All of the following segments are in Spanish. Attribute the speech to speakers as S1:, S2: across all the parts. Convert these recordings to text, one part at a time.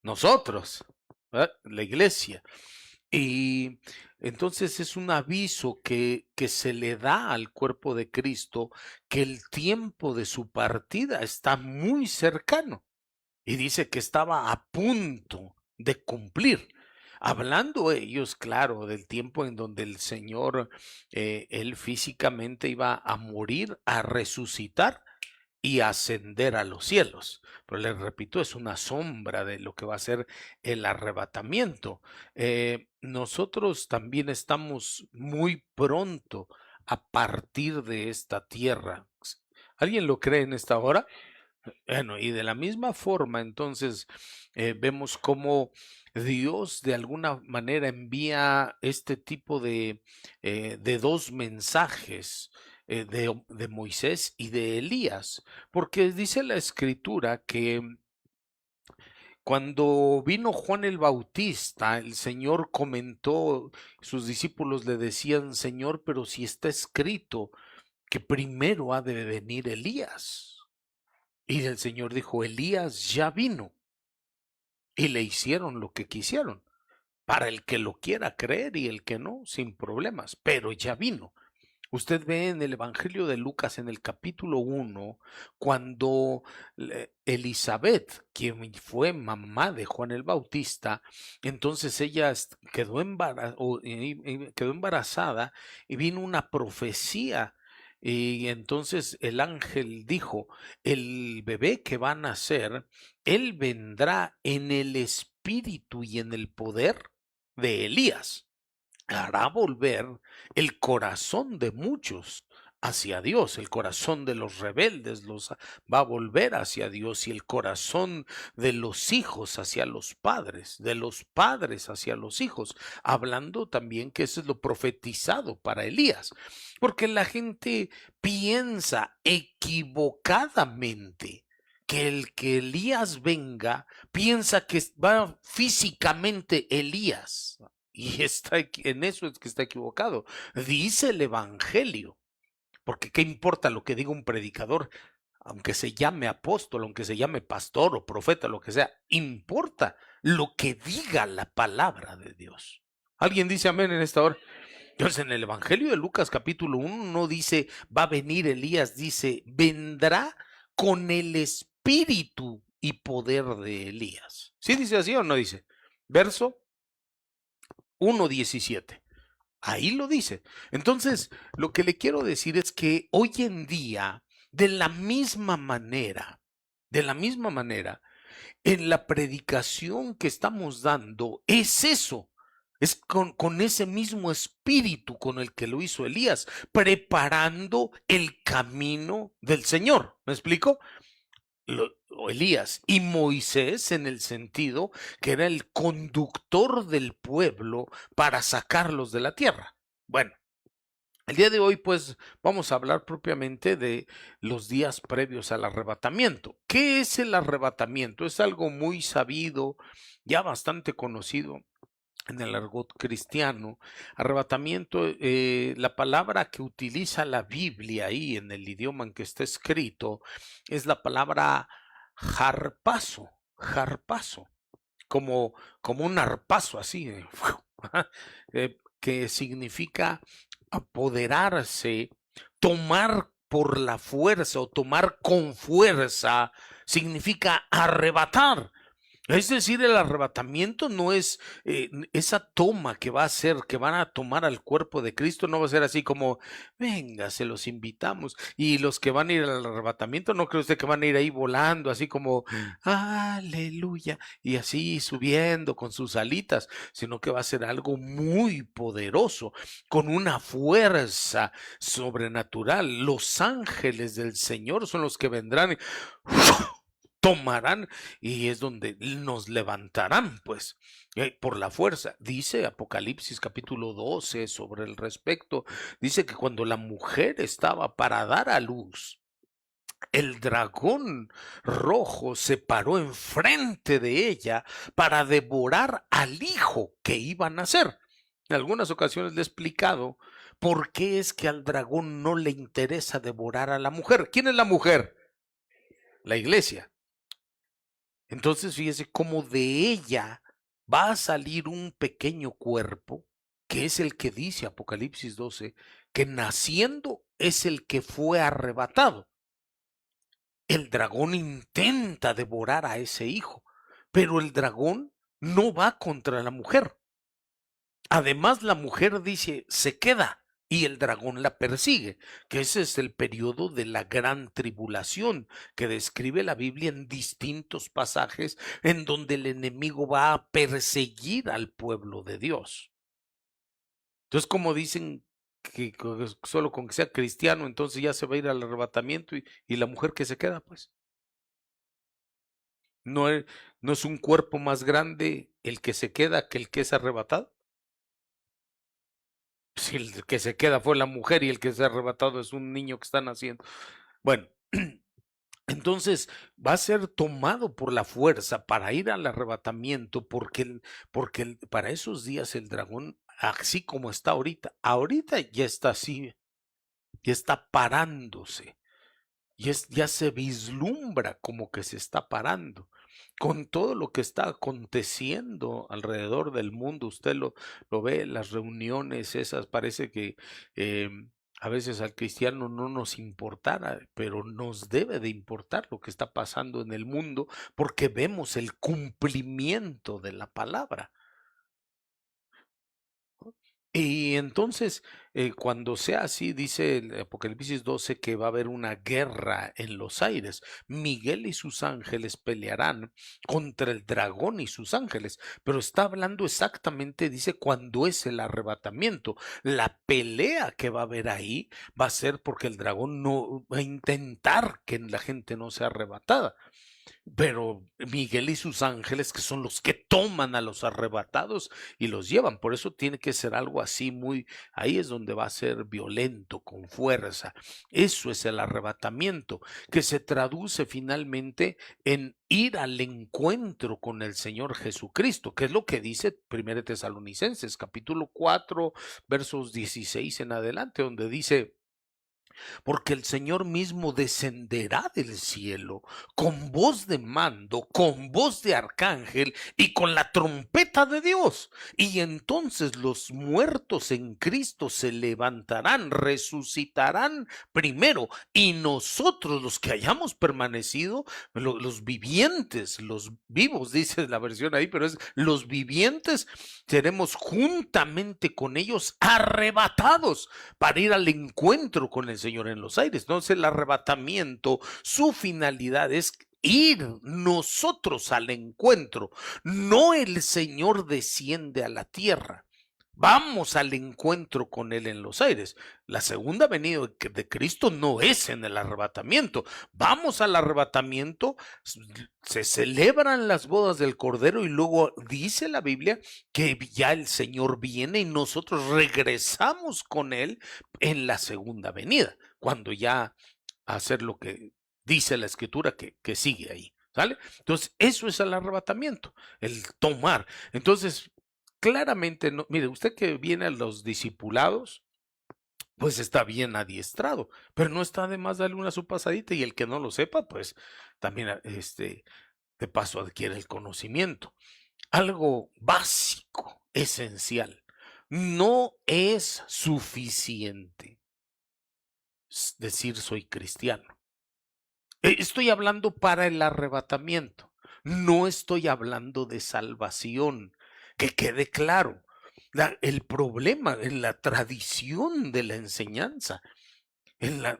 S1: nosotros, ¿verdad? La iglesia. Y entonces es un aviso que se le da al cuerpo de Cristo que el tiempo de su partida está muy cercano. Y dice que estaba a punto de cumplir. Hablando ellos, claro, del tiempo en donde el Señor, él físicamente iba a morir, a resucitar y ascender a los cielos. Pero les repito, es una sombra de lo que va a ser el arrebatamiento. Nosotros también estamos muy pronto a partir de esta tierra. ¿Alguien lo cree en esta hora? Bueno, y de la misma forma, entonces, vemos cómo Dios de alguna manera envía este tipo de dos mensajes de Moisés y de Elías, porque dice la escritura que cuando vino Juan el Bautista, el Señor comentó, sus discípulos le decían, Señor, pero si está escrito que primero ha de venir Elías. Y el Señor dijo, Elías ya vino y le hicieron lo que quisieron. Para el que lo quiera creer y el que no, sin problemas, pero ya vino. Usted ve en el Evangelio de Lucas en el capítulo 1, cuando Elizabeth, quien fue mamá de Juan el Bautista, entonces ella quedó embarazada y vino una profecía. Y entonces el ángel dijo, el bebé que va a nacer, él vendrá en el espíritu y en el poder de Elías, hará volver el corazón de muchos hacia Dios, el corazón de los rebeldes va a volver hacia Dios y el corazón de los hijos hacia los padres, de los padres hacia los hijos, hablando también que eso es lo profetizado para Elías, porque la gente piensa equivocadamente que el que Elías venga, piensa que va físicamente Elías. Y en eso es que está equivocado. Dice el Evangelio, porque qué importa lo que diga un predicador, aunque se llame apóstol, aunque se llame pastor o profeta, lo que sea, importa lo que diga la palabra de Dios. ¿Alguien dice amén en esta hora? Entonces, en el Evangelio de Lucas capítulo 1 no dice va a venir Elías, dice vendrá con el espíritu y poder de Elías. ¿Sí dice así o no dice? Verso 1:17. Ahí lo dice. Entonces, lo que le quiero decir es que hoy en día, de la misma manera, en la predicación que estamos dando, es eso. Es con ese mismo espíritu con el que lo hizo Elías, preparando el camino del Señor. ¿Me explico? Elías y Moisés en el sentido que era el conductor del pueblo para sacarlos de la tierra. Bueno, el día de hoy pues vamos a hablar propiamente de los días previos al arrebatamiento. ¿Qué es el arrebatamiento? Es algo muy sabido, ya bastante conocido en el argot cristiano. Arrebatamiento, la palabra que utiliza la Biblia ahí en el idioma en que está escrito es la palabra harpazo, harpazo, como un arpazo así, que significa apoderarse, tomar por la fuerza o tomar con fuerza, significa arrebatar. Es decir, el arrebatamiento no es esa toma que va a ser, que van a tomar al cuerpo de Cristo, no va a ser así como, venga, se los invitamos. Y los que van a ir al arrebatamiento, no cree usted que van a ir ahí volando, así como, aleluya, y así subiendo con sus alitas, sino que va a ser algo muy poderoso, con una fuerza sobrenatural. Los ángeles del Señor son los que vendrán y tomarán y es donde nos levantarán, pues, por la fuerza. Dice Apocalipsis capítulo 12 sobre el respecto, dice que cuando la mujer estaba para dar a luz, el dragón rojo se paró enfrente de ella para devorar al hijo que iba a nacer. En algunas ocasiones le he explicado por qué es que al dragón no le interesa devorar a la mujer. ¿Quién es la mujer? La iglesia. Entonces fíjese cómo de ella va a salir un pequeño cuerpo, que es el que dice Apocalipsis 12, que naciendo es el que fue arrebatado. El dragón intenta devorar a ese hijo, pero el dragón no va contra la mujer. Además, la mujer dice, se queda y el dragón la persigue, que ese es el periodo de la gran tribulación que describe la Biblia en distintos pasajes en donde el enemigo va a perseguir al pueblo de Dios. Entonces, como dicen que solo con que sea cristiano, entonces ya se va a ir al arrebatamiento y la mujer que se queda, pues. ¿No es, no es un cuerpo más grande el que se queda que el que es arrebatado? Si el que se queda fue la mujer y el que se ha arrebatado es un niño que está naciendo. Bueno, entonces va a ser tomado por la fuerza para ir al arrebatamiento, porque para esos días el dragón, así como está ahorita ya está así, ya está parándose. Ya se vislumbra como que se está parando. Con todo lo que está aconteciendo alrededor del mundo, usted lo ve, las reuniones esas, parece que a veces al cristiano no nos importara, pero nos debe de importar lo que está pasando en el mundo porque vemos el cumplimiento de la palabra. Y entonces, cuando sea así, dice el Apocalipsis 12 que va a haber una guerra en los aires. Miguel y sus ángeles pelearán contra el dragón y sus ángeles, pero está hablando exactamente, dice, cuando es el arrebatamiento. La pelea que va a haber ahí va a ser porque el dragón no va a intentar que la gente no sea arrebatada. Pero Miguel y sus ángeles, que son los que toman a los arrebatados y los llevan, por eso tiene que ser algo así muy, ahí es donde va a ser violento, con fuerza. Eso es el arrebatamiento, que se traduce finalmente en ir al encuentro con el Señor Jesucristo, que es lo que dice 1 Tesalonicenses, capítulo 4, versos 16 en adelante, donde dice: porque el Señor mismo descenderá del cielo con voz de mando, con voz de arcángel y con la trompeta de Dios. Y entonces los muertos en Cristo se levantarán, resucitarán primero, y nosotros los que hayamos permanecido, los vivientes, los vivos, dice la versión ahí, pero es los vivientes, seremos juntamente con ellos arrebatados para ir al encuentro con el Señor en los aires. Entonces el arrebatamiento, su finalidad es ir nosotros al encuentro, no el Señor desciende a la tierra. Vamos al encuentro con Él en los aires. La segunda venida de Cristo no es en el arrebatamiento. Vamos al arrebatamiento, se celebran las bodas del Cordero y luego dice la Biblia que ya el Señor viene y nosotros regresamos con Él en la segunda venida, cuando ya hacer lo que dice la Escritura que sigue ahí. ¿Sale? Entonces, eso es el arrebatamiento, el tomar. Entonces, claramente, no, mire, usted que viene a los discipulados, pues está bien adiestrado, pero no está de más darle una su pasadita y el que no lo sepa, pues también de paso adquiere el conocimiento. Algo básico, esencial. No es suficiente decir soy cristiano. Estoy hablando para el arrebatamiento. No estoy hablando de salvación. Que quede claro. El problema en la tradición de la enseñanza, en la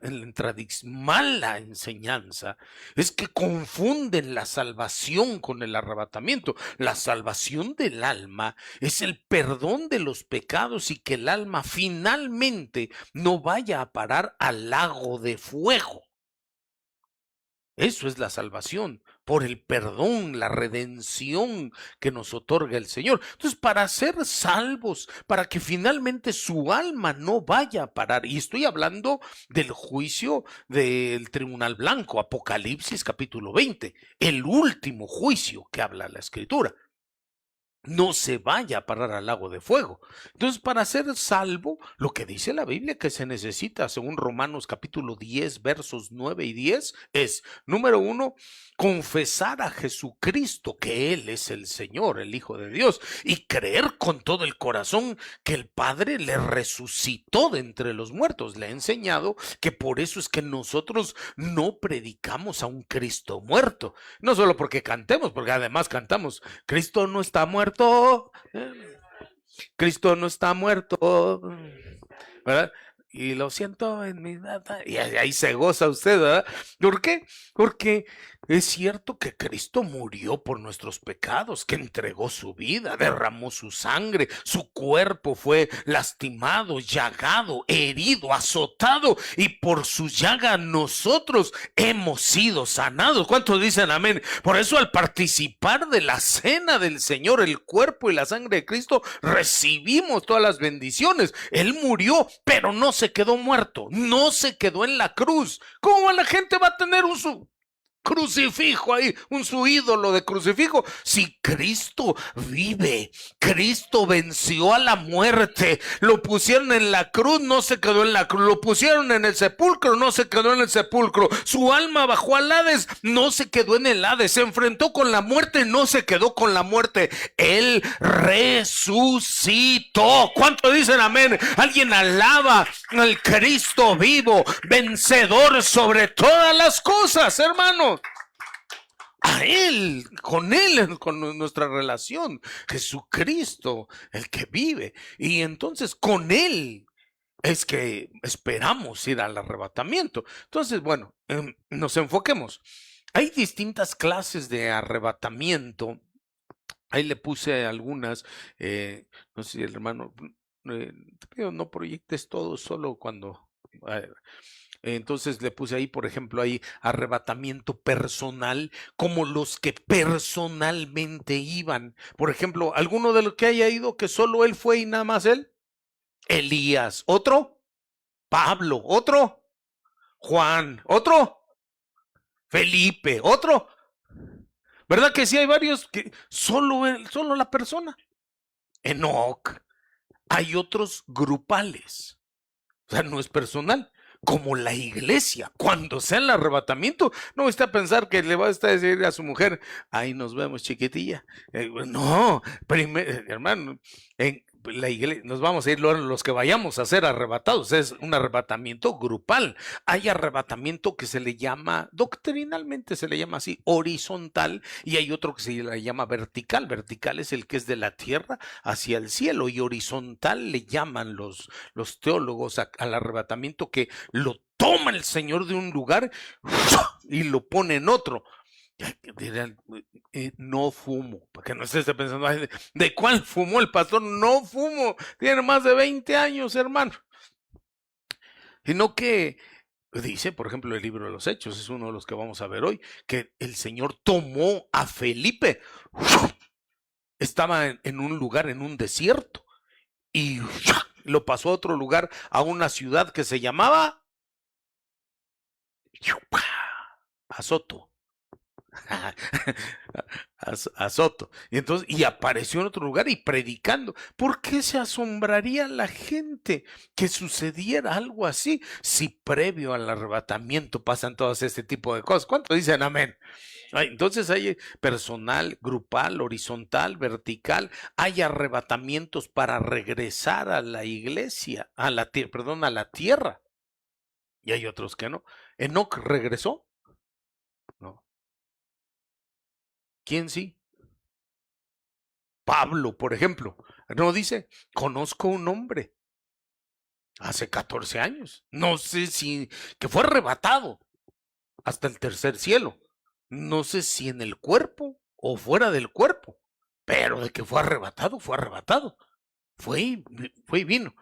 S1: mala enseñanza, es que confunden la salvación con el arrebatamiento. La salvación del alma es el perdón de los pecados y que el alma finalmente no vaya a parar al lago de fuego. Eso es la salvación, por el perdón, la redención que nos otorga el Señor. Entonces, para ser salvos, para que finalmente su alma no vaya a parar, y estoy hablando del juicio del tribunal blanco, Apocalipsis capítulo 20, el último juicio que habla la Escritura. no se vaya a parar al lago de fuego. Entonces, para ser salvo, lo que dice la Biblia que se necesita, según Romanos capítulo 10, versos 9 y 10, es, número uno, confesar a Jesucristo que Él es el Señor, el Hijo de Dios, y creer con todo el corazón que el Padre le resucitó de entre los muertos. Le he enseñado que por eso es que nosotros no predicamos a un Cristo muerto, no solo porque cantemos, porque además cantamos, Cristo no está muerto, Cristo no está muerto, ¿verdad? Y lo siento en mi data. Y ahí se goza usted, ¿verdad? ¿Por qué? Porque es cierto que Cristo murió por nuestros pecados, que entregó su vida, derramó su sangre, su cuerpo fue lastimado, llagado, herido, azotado, y por su llaga nosotros hemos sido sanados. ¿Cuántos dicen amén? Por eso al participar de la cena del Señor, el cuerpo y la sangre de Cristo, recibimos todas las bendiciones. Él murió, pero no se quedó muerto, no se quedó en la cruz. ¿Cómo la gente va a tener un crucifijo ahí, su ídolo de crucifijo? Si Cristo vive, Cristo venció a la muerte, lo pusieron en la cruz, no se quedó en la cruz, lo pusieron en el sepulcro, no se quedó en el sepulcro, su alma bajó al Hades, no se quedó en el Hades, se enfrentó con la muerte, no se quedó con la muerte, Él resucitó. ¿Cuánto dicen amén? Alguien alaba al Cristo vivo, vencedor sobre todas las cosas, hermano. A Él, con nuestra relación, Jesucristo, el que vive. Y entonces con Él es que esperamos ir al arrebatamiento. Entonces, bueno, nos enfoquemos. Hay distintas clases de arrebatamiento. Ahí le puse algunas, no sé si el hermano, te pido no proyectes todo solo cuando... Entonces le puse ahí, por ejemplo, ahí arrebatamiento personal, como los que personalmente iban. Por ejemplo, alguno de los que haya ido que solo él fue y nada más él. Elías, otro. Pablo, otro. Juan, otro. Felipe, otro. ¿Verdad que sí hay varios que solo él, solo la persona? Enoc. Hay otros grupales. O sea, no es personal. Como la iglesia, cuando sea el arrebatamiento, no está a pensar que le va a estar decir a su mujer, ahí nos vemos, chiquitilla. No, hermano, en la iglesia, nos vamos a ir los que vayamos a ser arrebatados, es un arrebatamiento grupal. Hay arrebatamiento que se le llama, doctrinalmente se le llama así, horizontal, y hay otro que se le llama vertical. Vertical es el que es de la tierra hacia el cielo, y horizontal le llaman los teólogos al arrebatamiento que lo toma el Señor de un lugar y lo pone en otro. Dirán, no fumo, para que no estés pensando, ¿de cuál fumó el pastor? No fumo, tiene más de 20 años, hermano. Sino que dice, por ejemplo, el libro de los Hechos, es uno de los que vamos a ver hoy, que el Señor tomó a Felipe, estaba en un lugar, en un desierto, y lo pasó a otro lugar, a una ciudad que se llamaba Azoto. Azoto. Y entonces, y apareció en otro lugar y predicando. ¿Por qué se asombraría la gente que sucediera algo así si previo al arrebatamiento pasan todas este tipo de cosas? ¿Cuánto dicen amén? Entonces hay personal, grupal, horizontal, vertical. Hay arrebatamientos para regresar a la iglesia, a la tierra. Y hay otros que no. Enoc regresó. No. ¿Quién sí? Pablo, por ejemplo, no dice, conozco un hombre hace 14 años, no sé si, que fue arrebatado hasta el tercer cielo, no sé si en el cuerpo o fuera del cuerpo, pero de que fue arrebatado, fue y vino.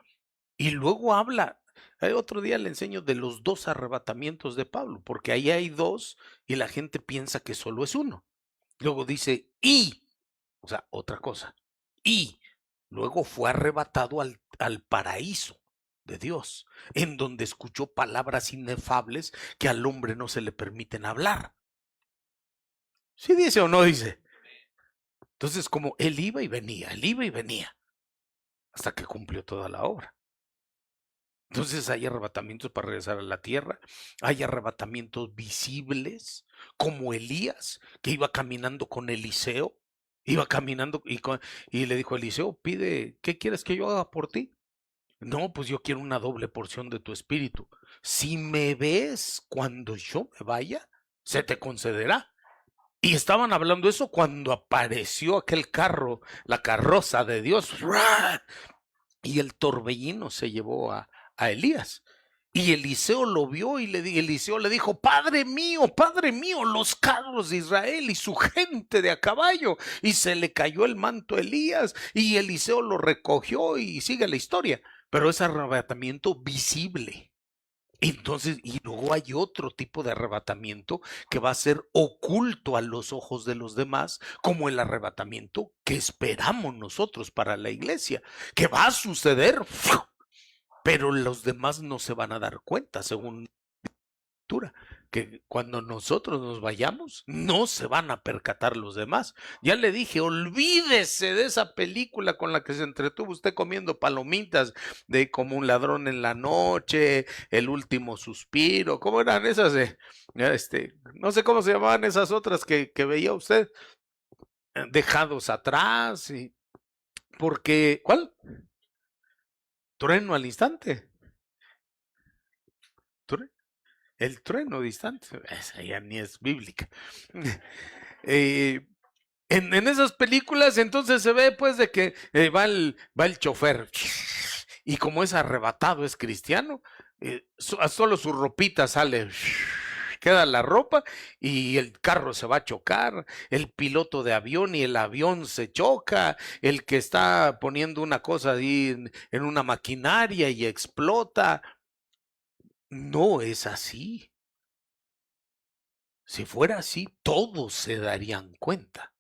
S1: Y luego habla, otro día le enseño de los dos arrebatamientos de Pablo, porque ahí hay dos y la gente piensa que solo es uno. Luego dice, o sea, otra cosa. Y luego fue arrebatado al paraíso de Dios, en donde escuchó palabras inefables que al hombre no se le permiten hablar. ¿Sí dice o no dice? Entonces, como él iba y venía, él iba y venía, hasta que cumplió toda la obra. Entonces hay arrebatamientos para regresar a la tierra, hay arrebatamientos visibles, como Elías, que iba caminando con Eliseo, iba caminando y le dijo a Eliseo, pide, ¿qué quieres que yo haga por ti? No, pues yo quiero una doble porción de tu espíritu. Si me ves cuando yo me vaya, se te concederá. Y estaban hablando eso cuando apareció aquel carro, la carroza de Dios, ¡ra! Y el torbellino se llevó a Elías. Y Eliseo lo vio y Eliseo le dijo, Padre mío, los carros de Israel y su gente de a caballo. Y se le cayó el manto a Elías y Eliseo lo recogió y sigue la historia. Pero es arrebatamiento visible. Entonces, y luego hay otro tipo de arrebatamiento que va a ser oculto a los ojos de los demás, como el arrebatamiento que esperamos nosotros para la iglesia, que va a suceder, pero los demás no se van a dar cuenta, según que cuando nosotros nos vayamos, no se van a percatar los demás. Ya le dije, olvídese de esa película con la que se entretuvo usted comiendo palomitas de Como un ladrón en la noche, El último suspiro, ¿cómo eran esas? No sé cómo se llamaban esas otras que veía usted, Dejados atrás, porque, ¿cuál? Trueno al instante. El trueno distante, esa ya ni es bíblica. En esas películas entonces se ve pues de que va el chofer y como es arrebatado, es cristiano, solo su ropita sale, queda la ropa y el carro se va a chocar, el piloto de avión y el avión se choca, el que está poniendo una cosa ahí en una maquinaria y explota. No es así. Si fuera así, todos se darían cuenta.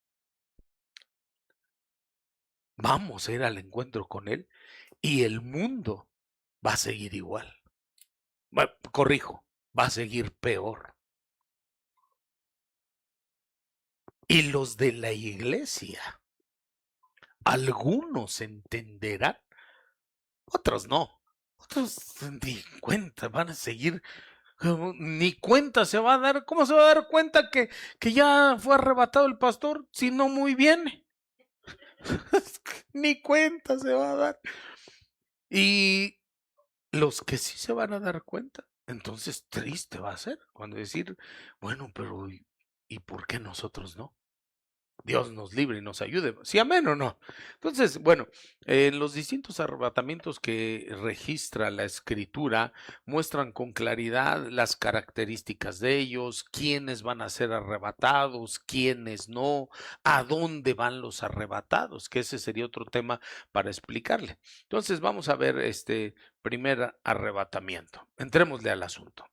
S1: Vamos a ir al encuentro con Él y el mundo va a seguir igual. Corrijo, va a seguir peor. Y los de la iglesia, algunos entenderán, otros no. Otros ni cuenta, van a seguir, ni cuenta se va a dar. ¿Cómo se va a dar cuenta que ya fue arrebatado el pastor si no muy bien? Ni cuenta se va a dar. Y los que sí se van a dar cuenta, entonces triste va a ser cuando decir, bueno, pero ¿y por qué nosotros no? Dios nos libre y nos ayude. ¿Sí, amén o no? Entonces, bueno, los distintos arrebatamientos que registra la escritura muestran con claridad las características de ellos, quiénes van a ser arrebatados, quiénes no, a dónde van los arrebatados, que ese sería otro tema para explicarle. Entonces, vamos a ver este primer arrebatamiento. Entrémosle al asunto.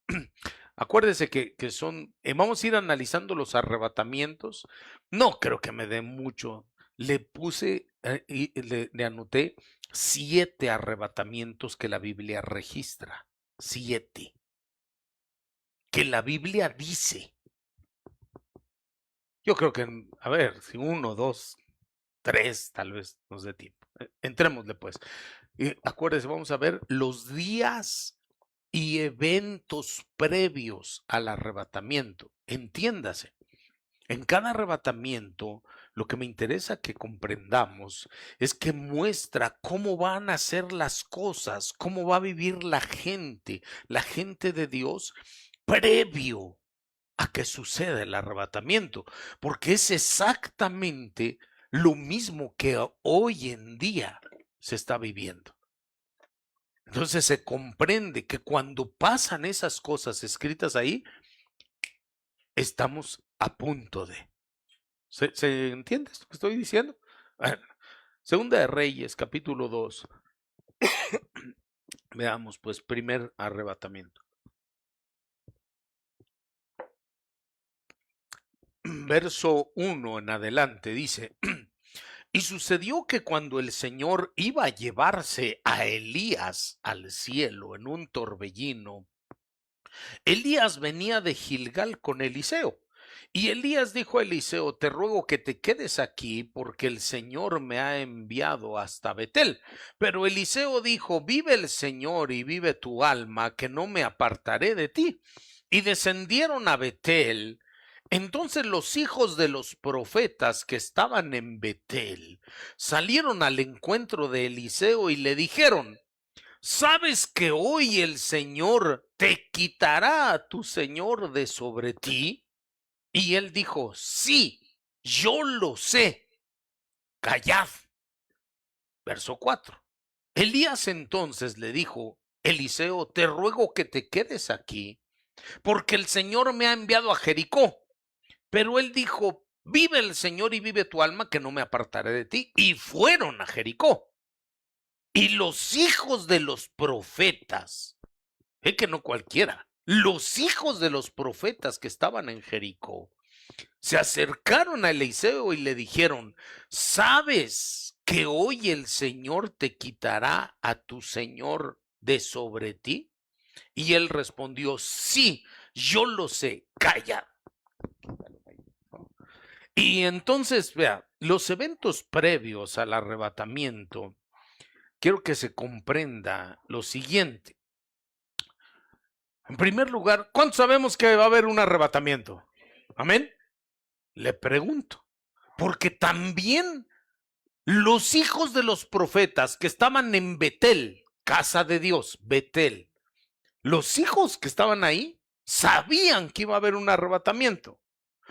S1: Acuérdese que son, vamos a ir analizando los arrebatamientos. No creo que me dé mucho. Le puse y le anoté 7 arrebatamientos que la Biblia registra. 7. Que la Biblia dice. Yo creo que, a ver, si 1, 2, 3, tal vez nos dé tiempo. Entrémosle pues. Acuérdese, vamos a ver los días y eventos previos al arrebatamiento. Entiéndase, en cada arrebatamiento, lo que me interesa que comprendamos es que muestra cómo van a ser las cosas, cómo va a vivir la gente de Dios, previo a que suceda el arrebatamiento, porque es exactamente lo mismo que hoy en día se está viviendo. Entonces se comprende que cuando pasan esas cosas escritas ahí, estamos a punto de. ¿Se entiende esto que estoy diciendo? Bueno, Segunda de Reyes, capítulo 2. Veamos, pues, primer arrebatamiento. Verso 1 en adelante dice, y sucedió que cuando el Señor iba a llevarse a Elías al cielo en un torbellino, Elías venía de Gilgal con Eliseo. Y Elías dijo a Eliseo: te ruego que te quedes aquí, porque el Señor me ha enviado hasta Betel. Pero Eliseo dijo: vive el Señor y vive tu alma, que no me apartaré de ti. Y descendieron a Betel. Entonces los hijos de los profetas que estaban en Betel salieron al encuentro de Eliseo y le dijeron: ¿sabes que hoy el Señor te quitará a tu señor de sobre ti? Y él dijo: sí, yo lo sé, callad. Verso 4. Elías entonces le dijo: Eliseo, te ruego que te quedes aquí, porque el Señor me ha enviado a Jericó. Pero él dijo: vive el Señor y vive tu alma, que no me apartaré de ti. Y fueron a Jericó. Y los hijos de los profetas, que no cualquiera, los hijos de los profetas que estaban en Jericó, se acercaron a Eliseo y le dijeron: ¿sabes que hoy el Señor te quitará a tu señor de sobre ti? Y él respondió: sí, yo lo sé, calla. Y entonces, vea, los eventos previos al arrebatamiento, quiero que se comprenda lo siguiente. En primer lugar, ¿cuántos sabemos que va a haber un arrebatamiento? Amén. Le pregunto, porque también los hijos de los profetas que estaban en Betel, casa de Dios, Betel, los hijos que estaban ahí sabían que iba a haber un arrebatamiento.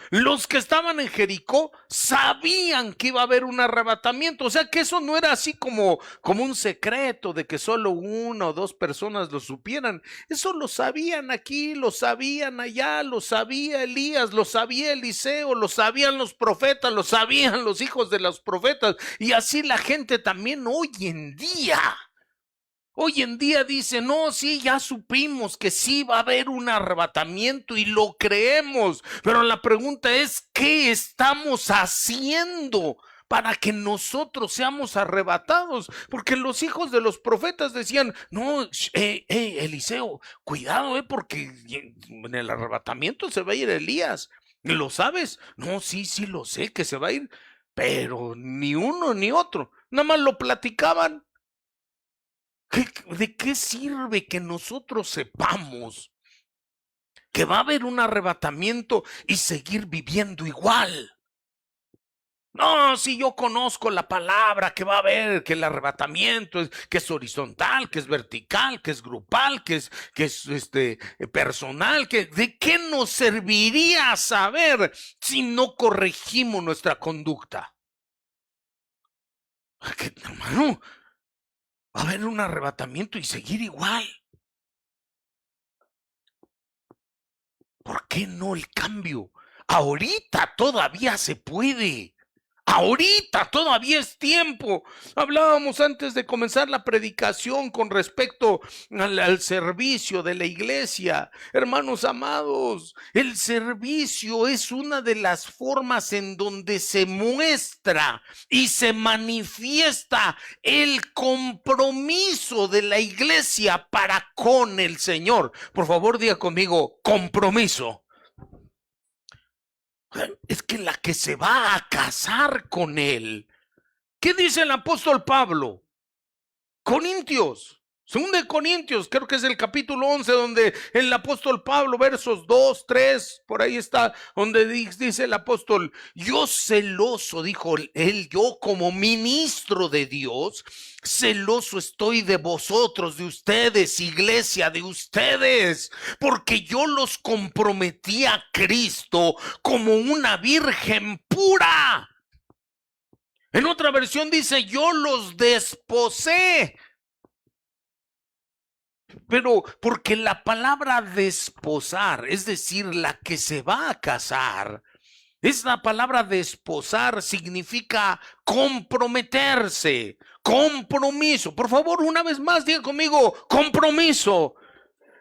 S1: Los que estaban en Jericó sabían que iba a haber un arrebatamiento. O sea que eso no era así como un secreto de que solo una o dos personas lo supieran. Eso lo sabían aquí, lo sabían allá, lo sabía Elías, lo sabía Eliseo, lo sabían los profetas, lo sabían los hijos de los profetas. Y así la gente también hoy en día. Hoy en día dice: no, sí, ya supimos que sí va a haber un arrebatamiento y lo creemos, pero la pregunta es: ¿qué estamos haciendo para que nosotros seamos arrebatados? Porque los hijos de los profetas decían: no, Eliseo, cuidado, porque en el arrebatamiento se va a ir Elías. ¿Lo sabes? No, sí, sí lo sé que se va a ir, pero ni uno ni otro, nada más lo platicaban. ¿De qué sirve que nosotros sepamos que va a haber un arrebatamiento y seguir viviendo igual? No, si yo conozco la palabra que va a haber, que el arrebatamiento que es horizontal, que es vertical, que es grupal, que es personal, ¿de qué nos serviría saber si no corregimos nuestra conducta? Hermano, va a haber un arrebatamiento y seguir igual. ¿Por qué no el cambio? Ahorita todavía se puede. Ahorita todavía es tiempo. Hablábamos antes de comenzar la predicación con respecto al servicio de la iglesia. Hermanos amados, el servicio es una de las formas en donde se muestra y se manifiesta el compromiso de la iglesia para con el Señor. Por favor, diga conmigo: compromiso. Es que la que se va a casar con él. ¿Qué dice el apóstol Pablo? Corintios. Según de Corintios, creo que es el capítulo 11, donde el apóstol Pablo, versos 2, 3, por ahí está, donde dice el apóstol: yo celoso, dijo él, yo como ministro de Dios, celoso estoy de vosotros, de ustedes, iglesia, de ustedes, porque yo los comprometí a Cristo como una virgen pura. En otra versión dice: yo los desposé. Pero porque la palabra desposar, es decir, la que se va a casar, es la palabra desposar, significa comprometerse, compromiso. Por favor, una vez más, diga conmigo: compromiso.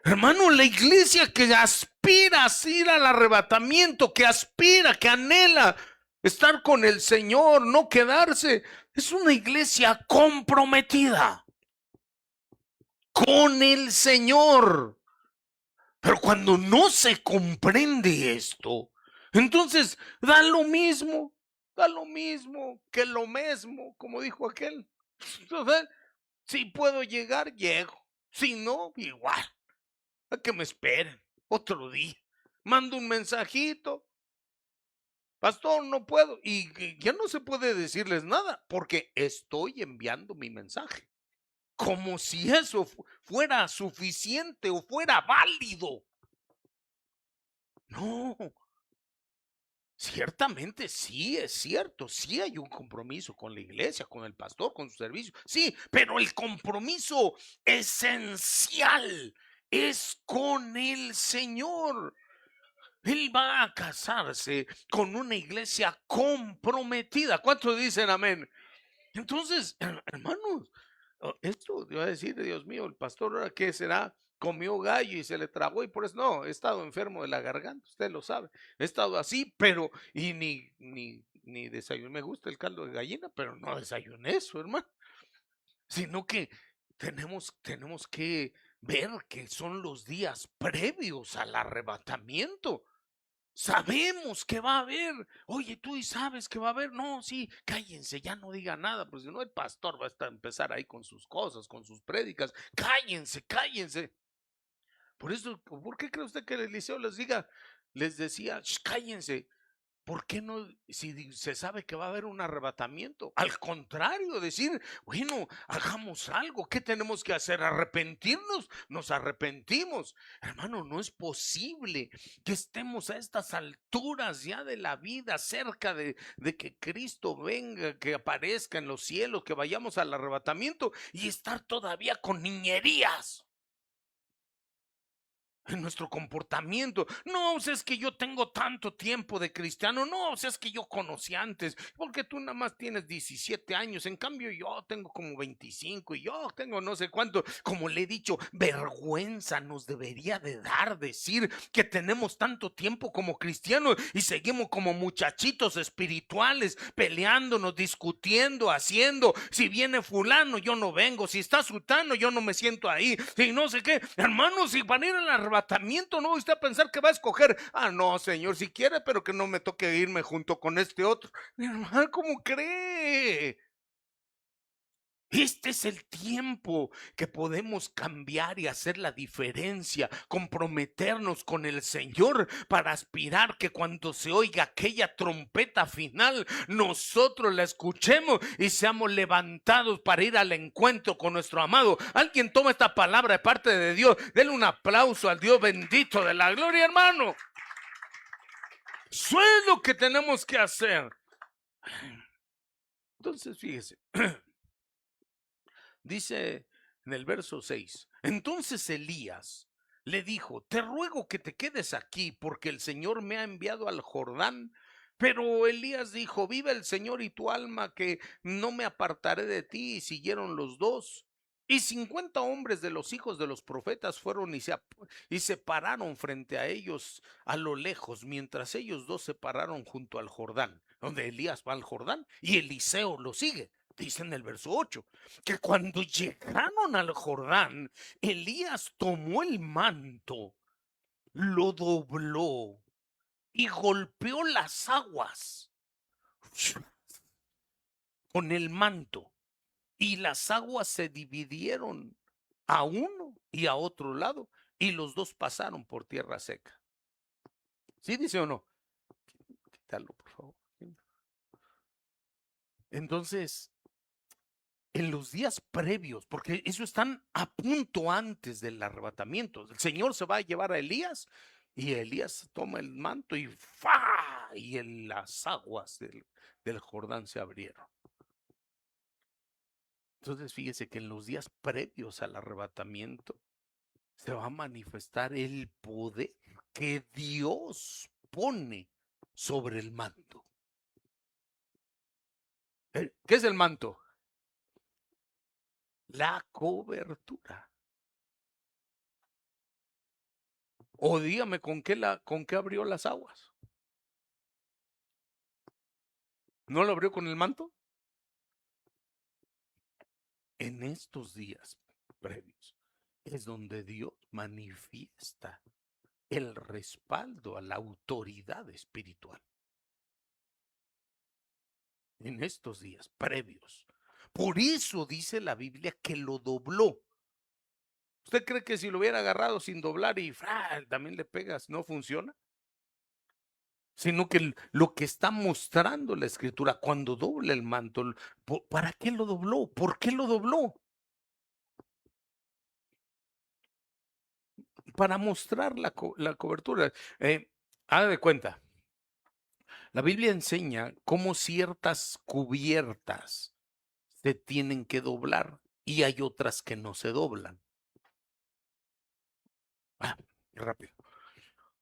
S1: Hermano, la iglesia que aspira a ir al arrebatamiento, que aspira, que anhela estar con el Señor, no quedarse, es una iglesia comprometida con el Señor. Pero cuando no se comprende esto, Entonces, da lo mismo que lo mismo, como dijo aquel. Entonces, si puedo llegar, llego. Si no, igual. A que me esperen otro día. Mando un mensajito. Pastor, no puedo. Y ya no se puede decirles nada porque estoy enviando mi mensaje. Como si eso fuera suficiente o fuera válido. No, ciertamente sí es cierto, sí hay un compromiso con la iglesia, con el pastor, con su servicio, sí, pero el compromiso esencial es con el Señor. Él va a casarse con una iglesia comprometida. ¿Cuántos dicen amén? Entonces, hermanos, esto iba a decir, Dios mío, el pastor, ¿ahora qué será? Comió gallo y se le tragó y por eso no, he estado enfermo de la garganta, usted lo sabe, he estado así, pero y ni desayuné, me gusta el caldo de gallina, pero no desayuné eso, hermano, sino que tenemos que ver que son los días previos al arrebatamiento. Sabemos que va a haber. Oye, tú y sabes que va a haber. No, sí, cállense, ya no diga nada, porque si no el pastor va a empezar ahí con sus cosas, con sus prédicas. Cállense, cállense. Por eso, ¿por qué cree usted que el Eliseo les decía, cállense? ¿Por qué no, si se sabe que va a haber un arrebatamiento? Al contrario, decir, bueno, hagamos algo. ¿Qué tenemos que hacer? ¿Arrepentirnos? Nos arrepentimos. Hermano, no es posible que estemos a estas alturas ya de la vida, cerca de que Cristo venga, que aparezca en los cielos, que vayamos al arrebatamiento y estar todavía con niñerías en nuestro comportamiento. No, o sea, es que yo tengo tanto tiempo de cristiano. No, o sea, es que yo conocí antes, porque tú nada más tienes 17 años, en cambio yo tengo como 25 y yo tengo no sé cuánto. Como le he dicho, vergüenza nos debería de dar decir que tenemos tanto tiempo como cristianos y seguimos como muchachitos espirituales, peleándonos, discutiendo, haciendo. Si viene fulano, yo no vengo. Si está sultano, yo no me siento ahí. Si no sé qué, hermanos, si van a ir al arrebatamiento, no usted a pensar que va a escoger, no, Señor, si quiere, pero que no me toque irme junto con este otro. Mi hermano, ¿cómo cree? Este es el tiempo que podemos cambiar y hacer la diferencia, comprometernos con el Señor para aspirar que cuando se oiga aquella trompeta final, nosotros la escuchemos y seamos levantados para ir al encuentro con nuestro amado. Alguien toma esta palabra de parte de Dios, denle un aplauso al Dios bendito de la gloria, hermano. Eso es lo que tenemos que hacer. Entonces, fíjese. Dice en el verso 6, entonces Elías le dijo, te ruego que te quedes aquí porque el Señor me ha enviado al Jordán. Pero Elías dijo, vive el Señor y tu alma, que no me apartaré de ti. Y siguieron los dos. Y 50 hombres de los hijos de los profetas fueron y se pararon frente a ellos a lo lejos, mientras ellos dos se pararon junto al Jordán, donde Elías va al Jordán y Eliseo lo sigue. Dice en el verso 8 que cuando llegaron al Jordán, Elías tomó el manto, lo dobló y golpeó las aguas con el manto, y las aguas se dividieron a uno y a otro lado, y los dos pasaron por tierra seca. ¿Sí dice o no? Quítalo, por favor. Entonces, en los días previos, porque eso están a punto antes del arrebatamiento, el Señor se va a llevar a Elías y Elías toma el manto y ¡fa! Y en las aguas del Jordán se abrieron. Entonces fíjese que en los días previos al arrebatamiento se va a manifestar el poder que Dios pone sobre el manto. ¿Qué es el manto? La cobertura. O dígame con qué abrió las aguas. ¿No lo abrió con el manto? En estos días previos es donde Dios manifiesta el respaldo a la autoridad espiritual en estos días previos. Por eso dice la Biblia que lo dobló. ¿Usted cree que si lo hubiera agarrado sin doblar y también le pegas, no funciona? Sino que lo que está mostrando la escritura cuando dobla el manto, ¿para qué lo dobló? ¿Por qué lo dobló? Para mostrar la cobertura. Haga de cuenta, la Biblia enseña cómo ciertas cubiertas se tienen que doblar y hay otras que no se doblan. Rápido.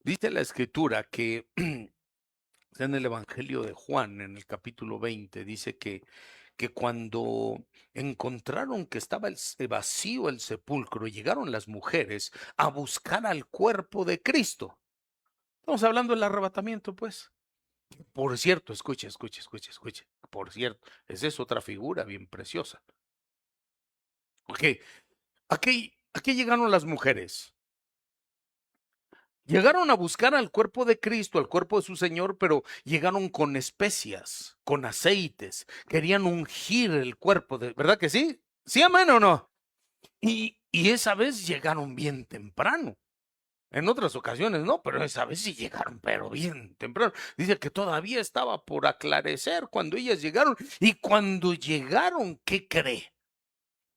S1: Dice la escritura que en el Evangelio de Juan, en el capítulo 20, dice que cuando encontraron que estaba vacío el sepulcro, llegaron las mujeres a buscar al cuerpo de Cristo. Estamos hablando del arrebatamiento, pues. Por cierto, escuche. Por cierto, esa es otra figura bien preciosa. Ok, aquí llegaron las mujeres. Llegaron a buscar al cuerpo de Cristo, al cuerpo de su Señor, pero llegaron con especias, con aceites. Querían ungir el cuerpo, ¿verdad que sí? ¿Sí, amén o no? Y esa vez llegaron bien temprano. En otras ocasiones no, pero esa vez sí llegaron, pero bien temprano. Dice que todavía estaba por aclarecer cuando ellas llegaron. Y cuando llegaron, ¿qué cree?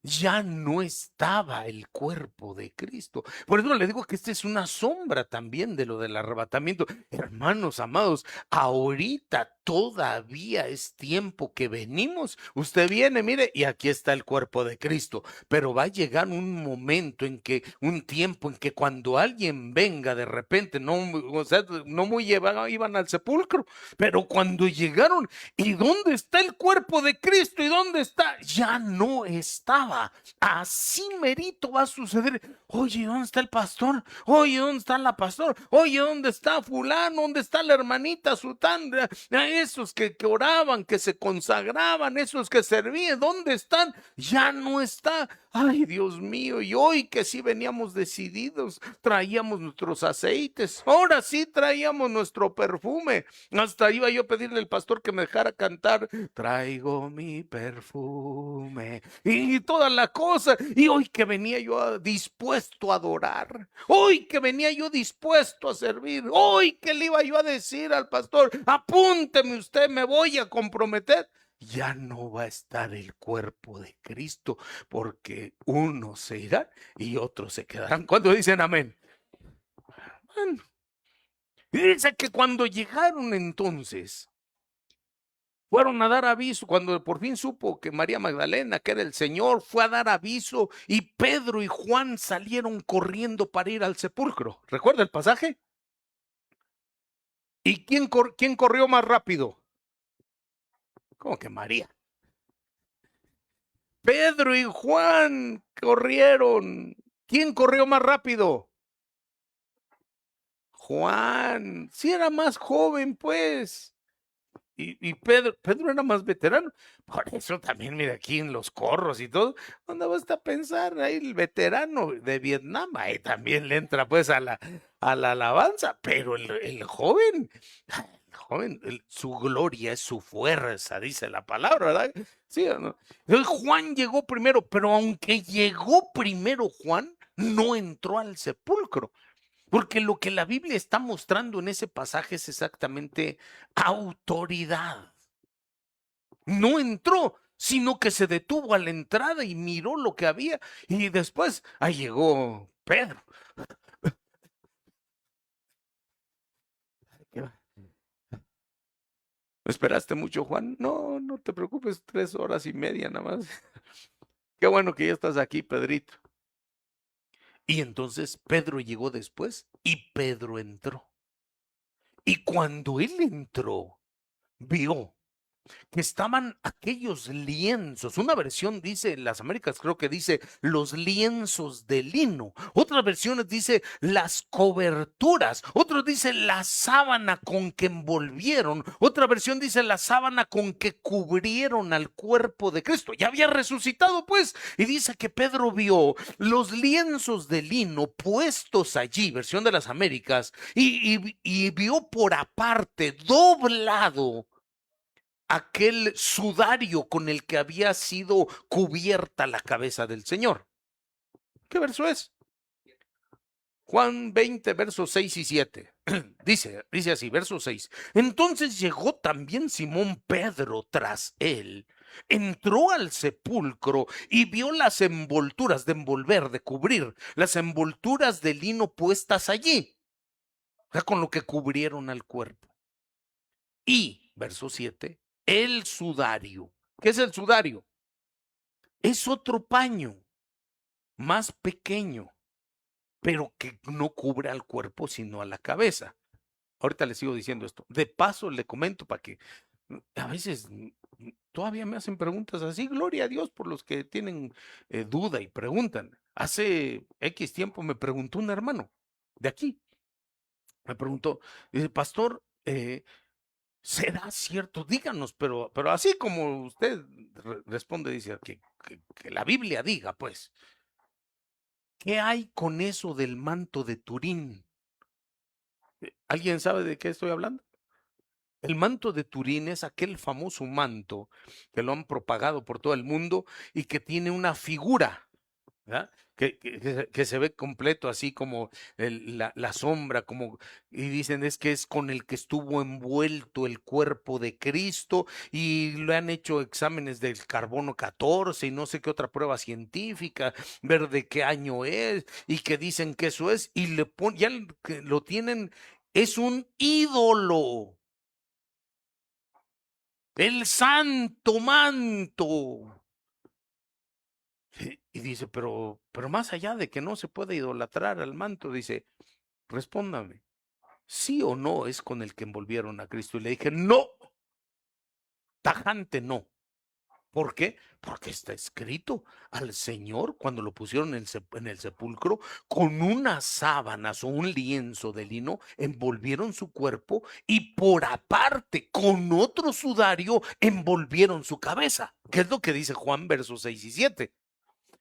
S1: Ya no estaba el cuerpo de Cristo. Por eso le digo que esta es una sombra también de lo del arrebatamiento. Hermanos amados, ahorita todavía es tiempo que venimos. Usted viene, mire, y aquí está el cuerpo de Cristo. Pero va a llegar un momento en que, un tiempo en que cuando alguien venga de repente, no, o sea, no muy iban al sepulcro, pero cuando llegaron, ¿y dónde está el cuerpo de Cristo? ¿Y dónde está? Ya no estaba. Así merito va a suceder. Oye, ¿dónde está el pastor? Oye, ¿dónde está la pastora? Oye, ¿dónde está fulano? ¿Dónde está la hermanita Sután? Esos que oraban, que se consagraban, esos que servían, ¿dónde están? Ya no está. Ay, Dios mío, y hoy que sí veníamos decididos, traíamos nuestros aceites, ahora sí traíamos nuestro perfume. Hasta iba yo a pedirle al pastor que me dejara cantar, traigo mi perfume y toda la cosa. Y hoy que venía yo dispuesto a adorar, hoy que venía yo dispuesto a servir, hoy que le iba yo a decir al pastor, apúnteme usted, me voy a comprometer. Ya no va a estar el cuerpo de Cristo, porque unos se irán y otros se quedarán. ¿Cuándo dicen amén? Bueno, y dice que cuando llegaron entonces, fueron a dar aviso, cuando por fin supo que María Magdalena, que era el Señor, fue a dar aviso y Pedro y Juan salieron corriendo para ir al sepulcro. ¿Recuerda el pasaje? ¿Y quién corrió más rápido? ¿Cómo que María? Pedro y Juan corrieron. ¿Quién corrió más rápido? Juan. Si era más joven, pues. Y Pedro era más veterano. Por eso también, mira, aquí en los corros y todo, ¿dónde vas a pensar? Ahí el veterano de Vietnam, ahí también le entra pues a la alabanza, pero el joven, su gloria es su fuerza, dice la palabra, ¿verdad? ¿Sí o no? Entonces Juan llegó primero, pero aunque llegó primero Juan, no entró al sepulcro. Porque lo que la Biblia está mostrando en ese pasaje es exactamente autoridad. No entró, sino que se detuvo a la entrada y miró lo que había. Y después, ahí llegó Pedro. ¿Esperaste mucho, Juan? No, no te preocupes, 3 horas y media nada más. Qué bueno que ya estás aquí, Pedrito. Y entonces Pedro llegó después y Pedro entró. Y cuando él entró, vio que estaban aquellos lienzos. Una versión dice, en las Américas creo que dice los lienzos de lino. Otras versiones dice las coberturas. Otros dice la sábana con que envolvieron. Otra versión dice la sábana con que cubrieron al cuerpo de Cristo. Ya había resucitado, pues. Y dice que Pedro vio los lienzos de lino puestos allí, versión de las Américas, y vio por aparte, doblado, aquel sudario con el que había sido cubierta la cabeza del Señor. ¿Qué verso es? Juan 20, versos 6 y 7. Dice así, verso 6. Entonces llegó también Simón Pedro tras él, entró al sepulcro y vio las envolturas de envolver, de cubrir, las envolturas de lino puestas allí, o sea, con lo que cubrieron al cuerpo. Y, verso 7, el sudario. ¿Qué es el sudario? Es otro paño más pequeño, pero que no cubre al cuerpo sino a la cabeza. Ahorita le sigo diciendo esto. De paso le comento para que a veces todavía me hacen preguntas así. Gloria a Dios por los que tienen duda y preguntan. Hace X tiempo me preguntó un hermano de aquí. Me preguntó, dice, pastor, ¿será cierto? Díganos, pero así como usted responde, dice que la Biblia diga, pues, ¿qué hay con eso del manto de Turín? ¿Alguien sabe de qué estoy hablando? El manto de Turín es aquel famoso manto que lo han propagado por todo el mundo y que tiene una figura, ¿verdad? Que se ve completo, así como la sombra, como, y dicen es que es con el que estuvo envuelto el cuerpo de Cristo, y le han hecho exámenes del carbono 14 y no sé qué otra prueba científica, ver de qué año es, y que dicen que eso es, y le ponen, ya que lo tienen, es un ídolo. El santo manto. Y dice, pero más allá de que no se puede idolatrar al manto, dice, respóndame, ¿sí o no es con el que envolvieron a Cristo? Y le dije, no, tajante no. ¿Por qué? Porque está escrito al Señor cuando lo pusieron en el sepulcro, con unas sábanas o un lienzo de lino, envolvieron su cuerpo y por aparte, con otro sudario, envolvieron su cabeza. ¿Qué es lo que dice Juan versos 6 y 7?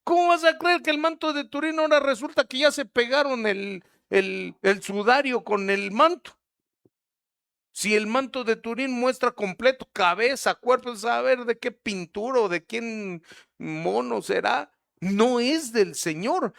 S1: ¿Cómo vas a creer que el manto de Turín ahora resulta que ya se pegaron el sudario con el manto? Si el manto de Turín muestra completo cabeza, cuerpo, saber de qué pintura o de quién mono será. No es del Señor,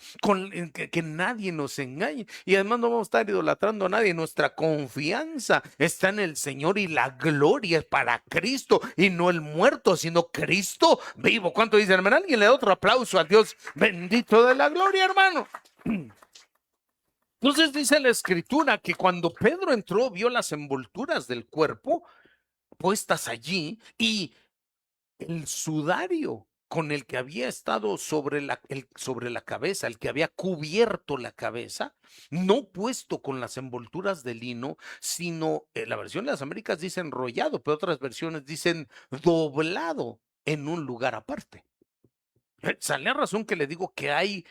S1: que nadie nos engañe. Y además no vamos a estar idolatrando a nadie. Nuestra confianza está en el Señor y la gloria es para Cristo y no el muerto, sino Cristo vivo. ¿Cuánto dicen, hermano? Alguien le da otro aplauso a Dios bendito de la gloria, hermano. Entonces dice la escritura que cuando Pedro entró, vio las envolturas del cuerpo puestas allí y el sudario con el que había estado sobre la cabeza, el que había cubierto la cabeza, no puesto con las envolturas de lino, sino, la versión de las Américas dice enrollado, pero otras versiones dicen doblado en un lugar aparte. Sale a razón que le digo que hay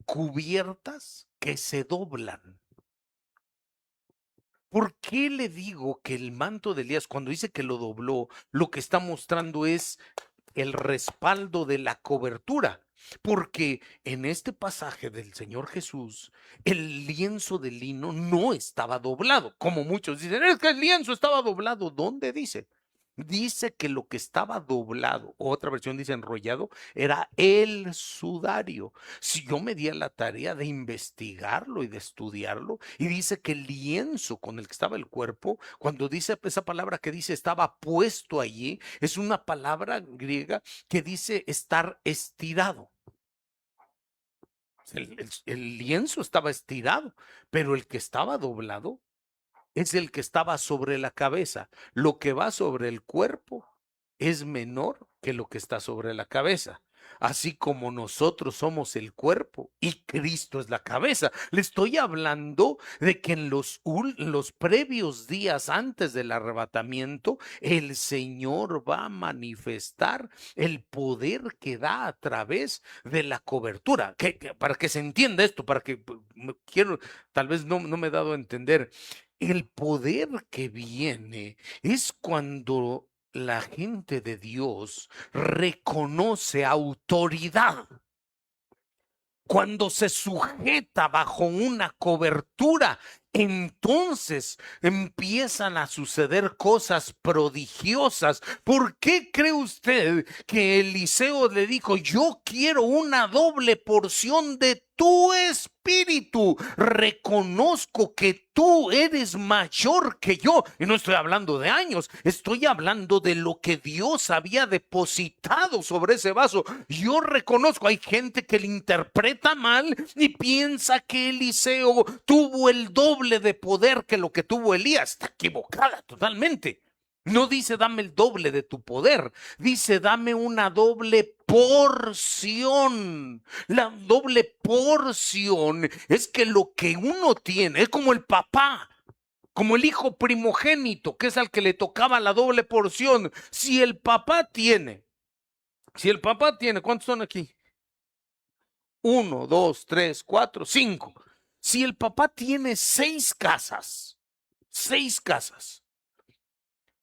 S1: cubiertas que se doblan. ¿Por qué le digo que el manto de Elías, cuando dice que lo dobló, lo que está mostrando es el respaldo de la cobertura? Porque en este pasaje del Señor Jesús, el lienzo de lino no estaba doblado, como muchos dicen, es que el lienzo estaba doblado. ¿Dónde dice? Dice que lo que estaba doblado, otra versión dice enrollado, era el sudario. Si yo me di a la tarea de investigarlo y de estudiarlo, y dice que el lienzo con el que estaba el cuerpo, cuando dice esa palabra que dice estaba puesto allí, es una palabra griega que dice estar estirado. El lienzo estaba estirado, pero el que estaba doblado es el que estaba sobre la cabeza. Lo que va sobre el cuerpo es menor que lo que está sobre la cabeza. así como nosotros somos el cuerpo y Cristo es la cabeza. Le estoy hablando de que en los previos días antes del arrebatamiento, el Señor va a manifestar el poder que da a través de la cobertura. Para que se entienda esto, para que quiero, tal vez no me he dado a entender. El poder que viene es cuando la gente de Dios reconoce autoridad, cuando se sujeta bajo una cobertura, entonces empiezan a suceder cosas prodigiosas. ¿Por qué cree usted que Eliseo le dijo: yo quiero una doble porción de tu espíritu? Reconozco que tú eres mayor que yo. Y no estoy hablando de años, estoy hablando de lo que Dios había depositado sobre ese vaso. Yo reconozco, hay gente que le interpreta mal y piensa que Eliseo tuvo el doble de poder que lo que tuvo Elías. Está equivocada totalmente. No dice dame el doble de tu poder, dice dame una doble porción. La doble porción es que lo que uno tiene es como el papá, como el hijo primogénito, que es al que le tocaba la doble porción. Si el papá tiene, ¿cuántos son aquí? 1, 2, 3, 4, 5. Si el papá tiene seis casas,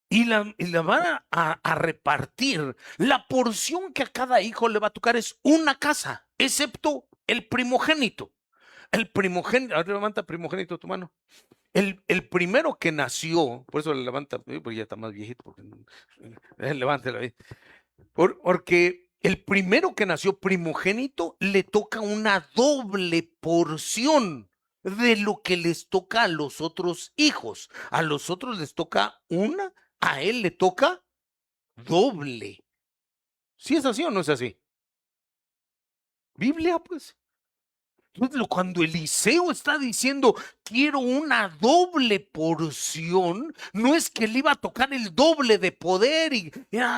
S1: y la van a repartir, la porción que a cada hijo le va a tocar es una casa, excepto el primogénito. El primogénito, ahora levanta primogénito tu mano. El primero que nació, por eso le levanta, porque ya está más viejito, levántela ahí. Porque el primero que nació primogénito le toca una doble porción de lo que les toca a los otros hijos. A los otros les toca una, a él le toca doble. ¿Sí es así o no es así? Biblia, pues. Entonces, cuando Eliseo está diciendo quiero una doble porción, no es que le iba a tocar el doble de poder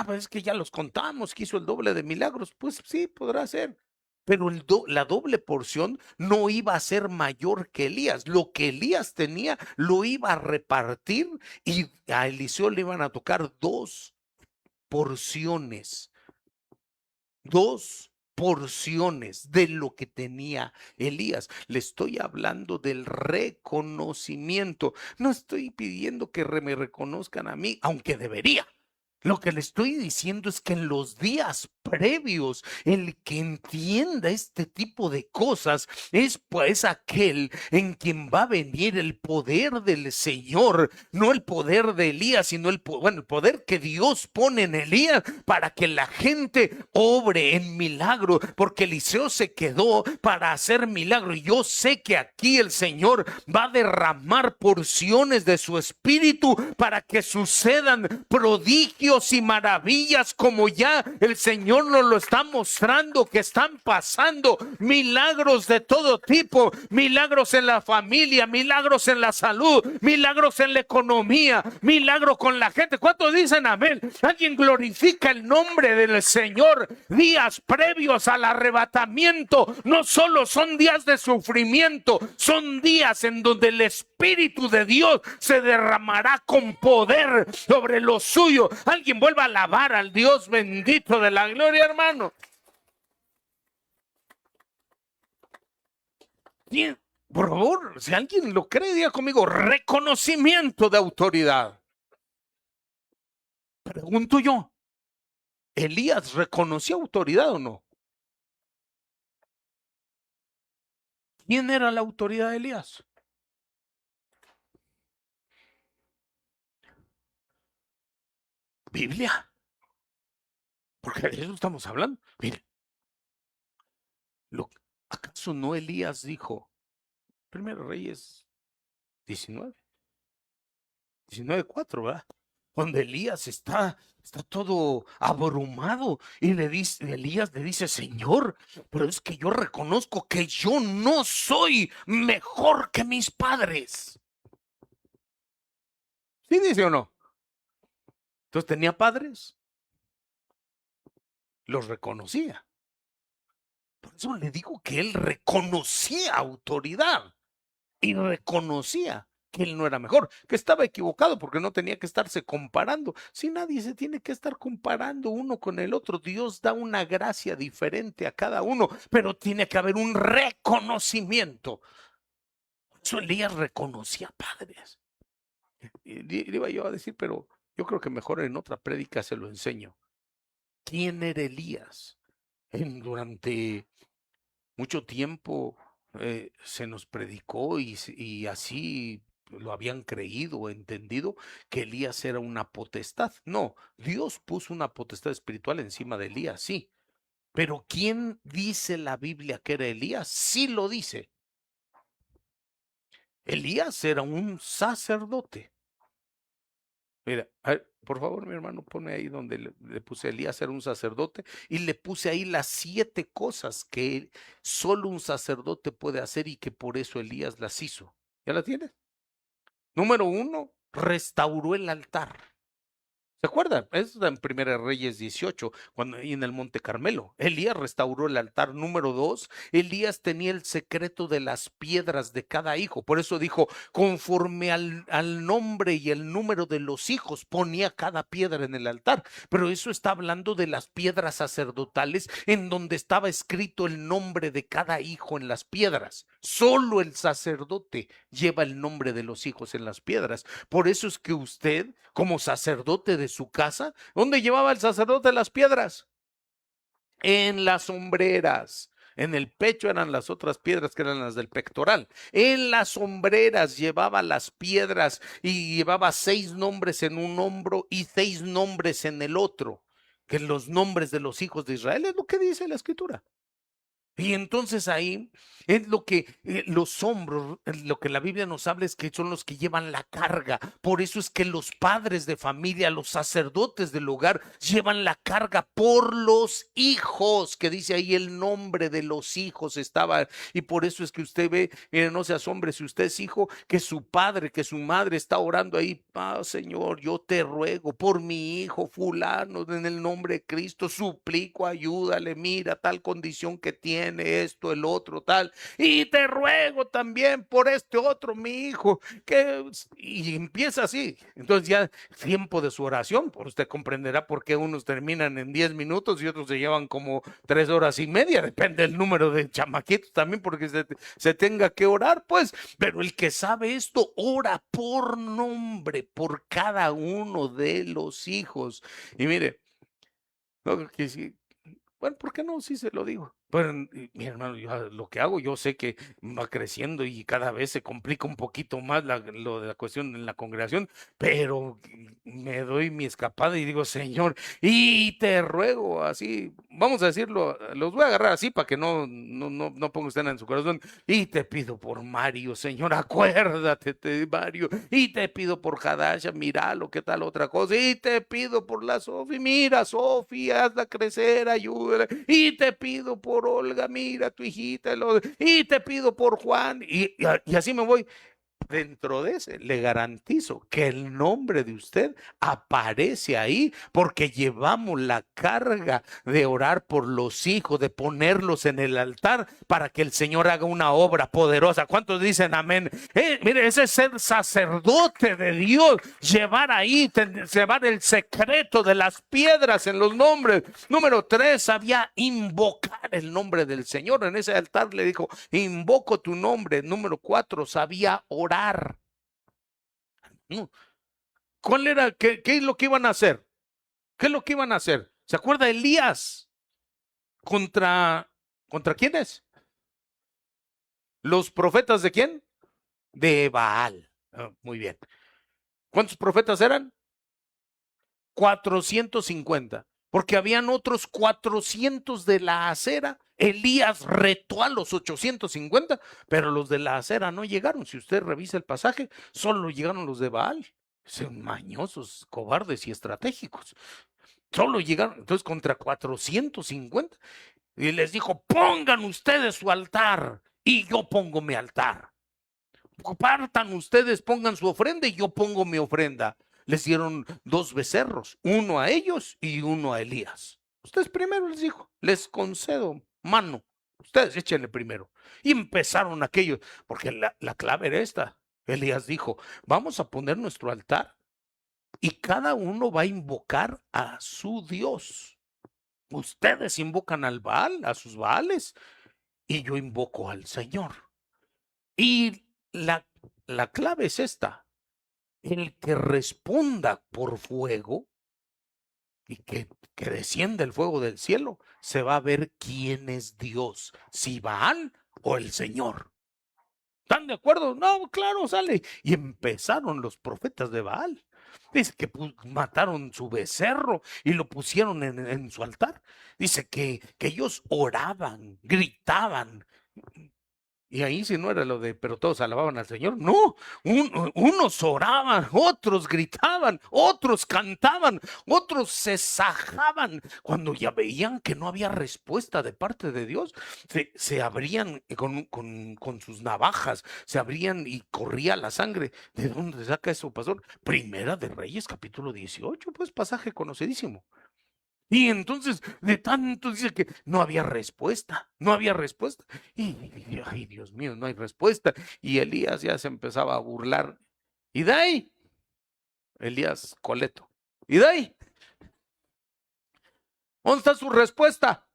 S1: pues es que ya los contamos, que hizo el doble de milagros. Pues sí, podrá ser. Pero la doble porción no iba a ser mayor que Elías. Lo que Elías tenía lo iba a repartir, y a Eliseo le iban a tocar dos porciones. Dos porciones de lo que tenía Elías. Le estoy hablando del reconocimiento. No estoy pidiendo que me reconozcan a mí, aunque debería. Lo que le estoy diciendo es que en los días previos, el que entienda este tipo de cosas es pues aquel en quien va a venir el poder del Señor, no el poder de Elías, sino el poder que Dios pone en Elías para que la gente obre en milagro, porque Eliseo se quedó para hacer milagro. Y yo sé que aquí el Señor va a derramar porciones de su espíritu para que sucedan prodigios y maravillas, como ya el Señor nos lo está mostrando que están pasando. Milagros de todo tipo, milagros en la familia, milagros en la salud, milagros en la economía, milagros con la gente. ¿Cuántos dicen amén? Alguien glorifica el nombre del Señor. Días previos al arrebatamiento no solo son días de sufrimiento, son días en donde el Espíritu de Dios se derramará con poder sobre lo suyo. Alguien vuelva a alabar al Dios bendito de la gloria, hermano. Bien, por favor, si alguien lo cree, diga conmigo: reconocimiento de autoridad. Pregunto yo, ¿Elías reconoció autoridad o no? ¿Quién era la autoridad de Elías? Biblia. Porque de eso estamos hablando. Mire, ¿acaso no Elías dijo, Primero Reyes 19, 19:4, ¿verdad? Donde Elías está todo abrumado y Elías le dice: Señor, pero es que yo reconozco que yo no soy mejor que mis padres. ¿Sí dice o no? Entonces tenía padres, los reconocía. Por eso le digo que él reconocía autoridad y reconocía que él no era mejor, que estaba equivocado porque no tenía que estarse comparando. Si nadie se tiene que estar comparando uno con el otro, Dios da una gracia diferente a cada uno, pero tiene que haber un reconocimiento. Eso Elías reconocía padres. Y le iba yo a decir, pero yo creo que mejor en otra prédica se lo enseño. ¿Quién era Elías? Durante mucho tiempo se nos predicó y así lo habían creído o entendido que Elías era una potestad. No, Dios puso una potestad espiritual encima de Elías, sí. Pero ¿quién dice la Biblia que era Elías? Sí lo dice. Elías era un sacerdote. Mira, a ver, por favor, mi hermano, pone ahí donde le puse Elías era un sacerdote y le puse ahí las 7 cosas que solo un sacerdote puede hacer y que por eso Elías las hizo. ¿Ya la tienes? Número 1, restauró el altar. ¿Se acuerdan? Es en Primera Reyes 18, cuando ahí en el Monte Carmelo. Elías restauró el altar. Número 2, Elías tenía el secreto de las piedras de cada hijo. Por eso dijo, conforme al nombre y el número de los hijos, ponía cada piedra en el altar. Pero eso está hablando de las piedras sacerdotales, en donde estaba escrito el nombre de cada hijo en las piedras. Solo el sacerdote lleva el nombre de los hijos en las piedras. Por eso es que usted, como sacerdote de su casa, ¿dónde llevaba el sacerdote las piedras? En las hombreras. En el pecho eran las otras piedras que eran las del pectoral. En las hombreras llevaba las piedras y llevaba 6 nombres en un hombro y 6 nombres en el otro. Que los nombres de los hijos de Israel es lo que dice la escritura. Y entonces ahí es lo que los hombros, lo que la Biblia nos habla es que son los que llevan la carga. Por eso es que los padres de familia, los sacerdotes del hogar, llevan la carga por los hijos, que dice ahí el nombre de los hijos estaba. Y por eso es que usted ve, mire, no se asombre si usted es hijo, que su padre, que su madre está orando ahí, Señor, yo te ruego por mi hijo fulano, en el nombre de Cristo, suplico, ayúdale, mira tal condición que tiene esto, el otro, tal, y te ruego también por este otro, mi hijo, y empieza así. Entonces ya tiempo de su oración, pues usted comprenderá por qué unos terminan en 10 minutos y otros se llevan como 3 horas y media, depende del número de chamaquitos también, porque se tenga que orar, pues, pero el que sabe esto, ora por nombre, por cada uno de los hijos. Y mire, no, que sí, bueno, ¿por qué no? Sí se lo digo. Pero, mi hermano, yo lo que hago, yo sé que va creciendo y cada vez se complica un poquito más lo de la cuestión en la congregación, pero me doy mi escapada y digo, Señor, y te ruego así, vamos a decirlo, los voy a agarrar así para que no ponga usted en su corazón, y te pido por Mario, Señor, acuérdate de Mario, y te pido por Hadasha, mira lo que tal otra cosa, y te pido por la Sofi, mira Sofi, hazla crecer, ayúdala, y te pido por Olga, mira tu hijita, y te pido por Juan, y así me voy. Dentro de ese, le garantizo que el nombre de usted aparece ahí porque llevamos la carga de orar por los hijos, de ponerlos en el altar para que el Señor haga una obra poderosa. ¿Cuántos dicen amén? Mire, ese es ser sacerdote de Dios, llevar ahí, llevar el secreto de las piedras en los nombres. Número 3, sabía invocar el nombre del Señor. En ese altar le dijo, invoco tu nombre. Número 4, sabía orar. ¿Cuál era? ¿Qué es lo que iban a hacer? ¿Qué es lo que iban a hacer? ¿Se acuerda Elías? ¿Contra quiénes? ¿Los profetas de quién? De Baal. Muy bien. ¿Cuántos profetas eran? 450. Porque habían otros 400 de la acera. Elías retó a los 850, pero los de la acera no llegaron. Si usted revisa el pasaje, solo llegaron los de Baal. Son mañosos, cobardes y estratégicos. Solo llegaron, entonces, contra 450. Y les dijo, pongan ustedes su altar y yo pongo mi altar. Partan ustedes, pongan su ofrenda y yo pongo mi ofrenda. Les dieron 2 becerros, uno a ellos y uno a Elías. Ustedes primero, les dijo, les concedo mano. ustedes échenle primero. Y empezaron aquellos, porque la clave era esta. Elías dijo, vamos a poner nuestro altar y cada uno va a invocar a su Dios. Ustedes invocan al Baal, a sus Baales, y yo invoco al Señor. Y la clave es esta: el que responda por fuego y que descienda el fuego del cielo, se va a ver quién es Dios, si Baal o el Señor. ¿Están de acuerdo? No, claro, sale. Y empezaron los profetas de Baal. Dice que mataron su becerro y lo pusieron en su altar. Dice que ellos oraban, gritaban. Y ahí si no era lo de, pero todos alababan al Señor. No, unos oraban, otros gritaban, otros cantaban, otros se sajaban. Cuando ya veían que no había respuesta de parte de Dios, se abrían con sus navajas, se abrían y corría la sangre. ¿De dónde saca eso, pastor? Primera de Reyes, capítulo 18, pues pasaje conocidísimo. Y entonces, de tanto dice que no había respuesta, no había respuesta. Y, ay, Dios mío, no hay respuesta. Y Elías ya se empezaba a burlar. Y de ahí, Elías Coleto. Y de ahí, ¿dónde está su respuesta?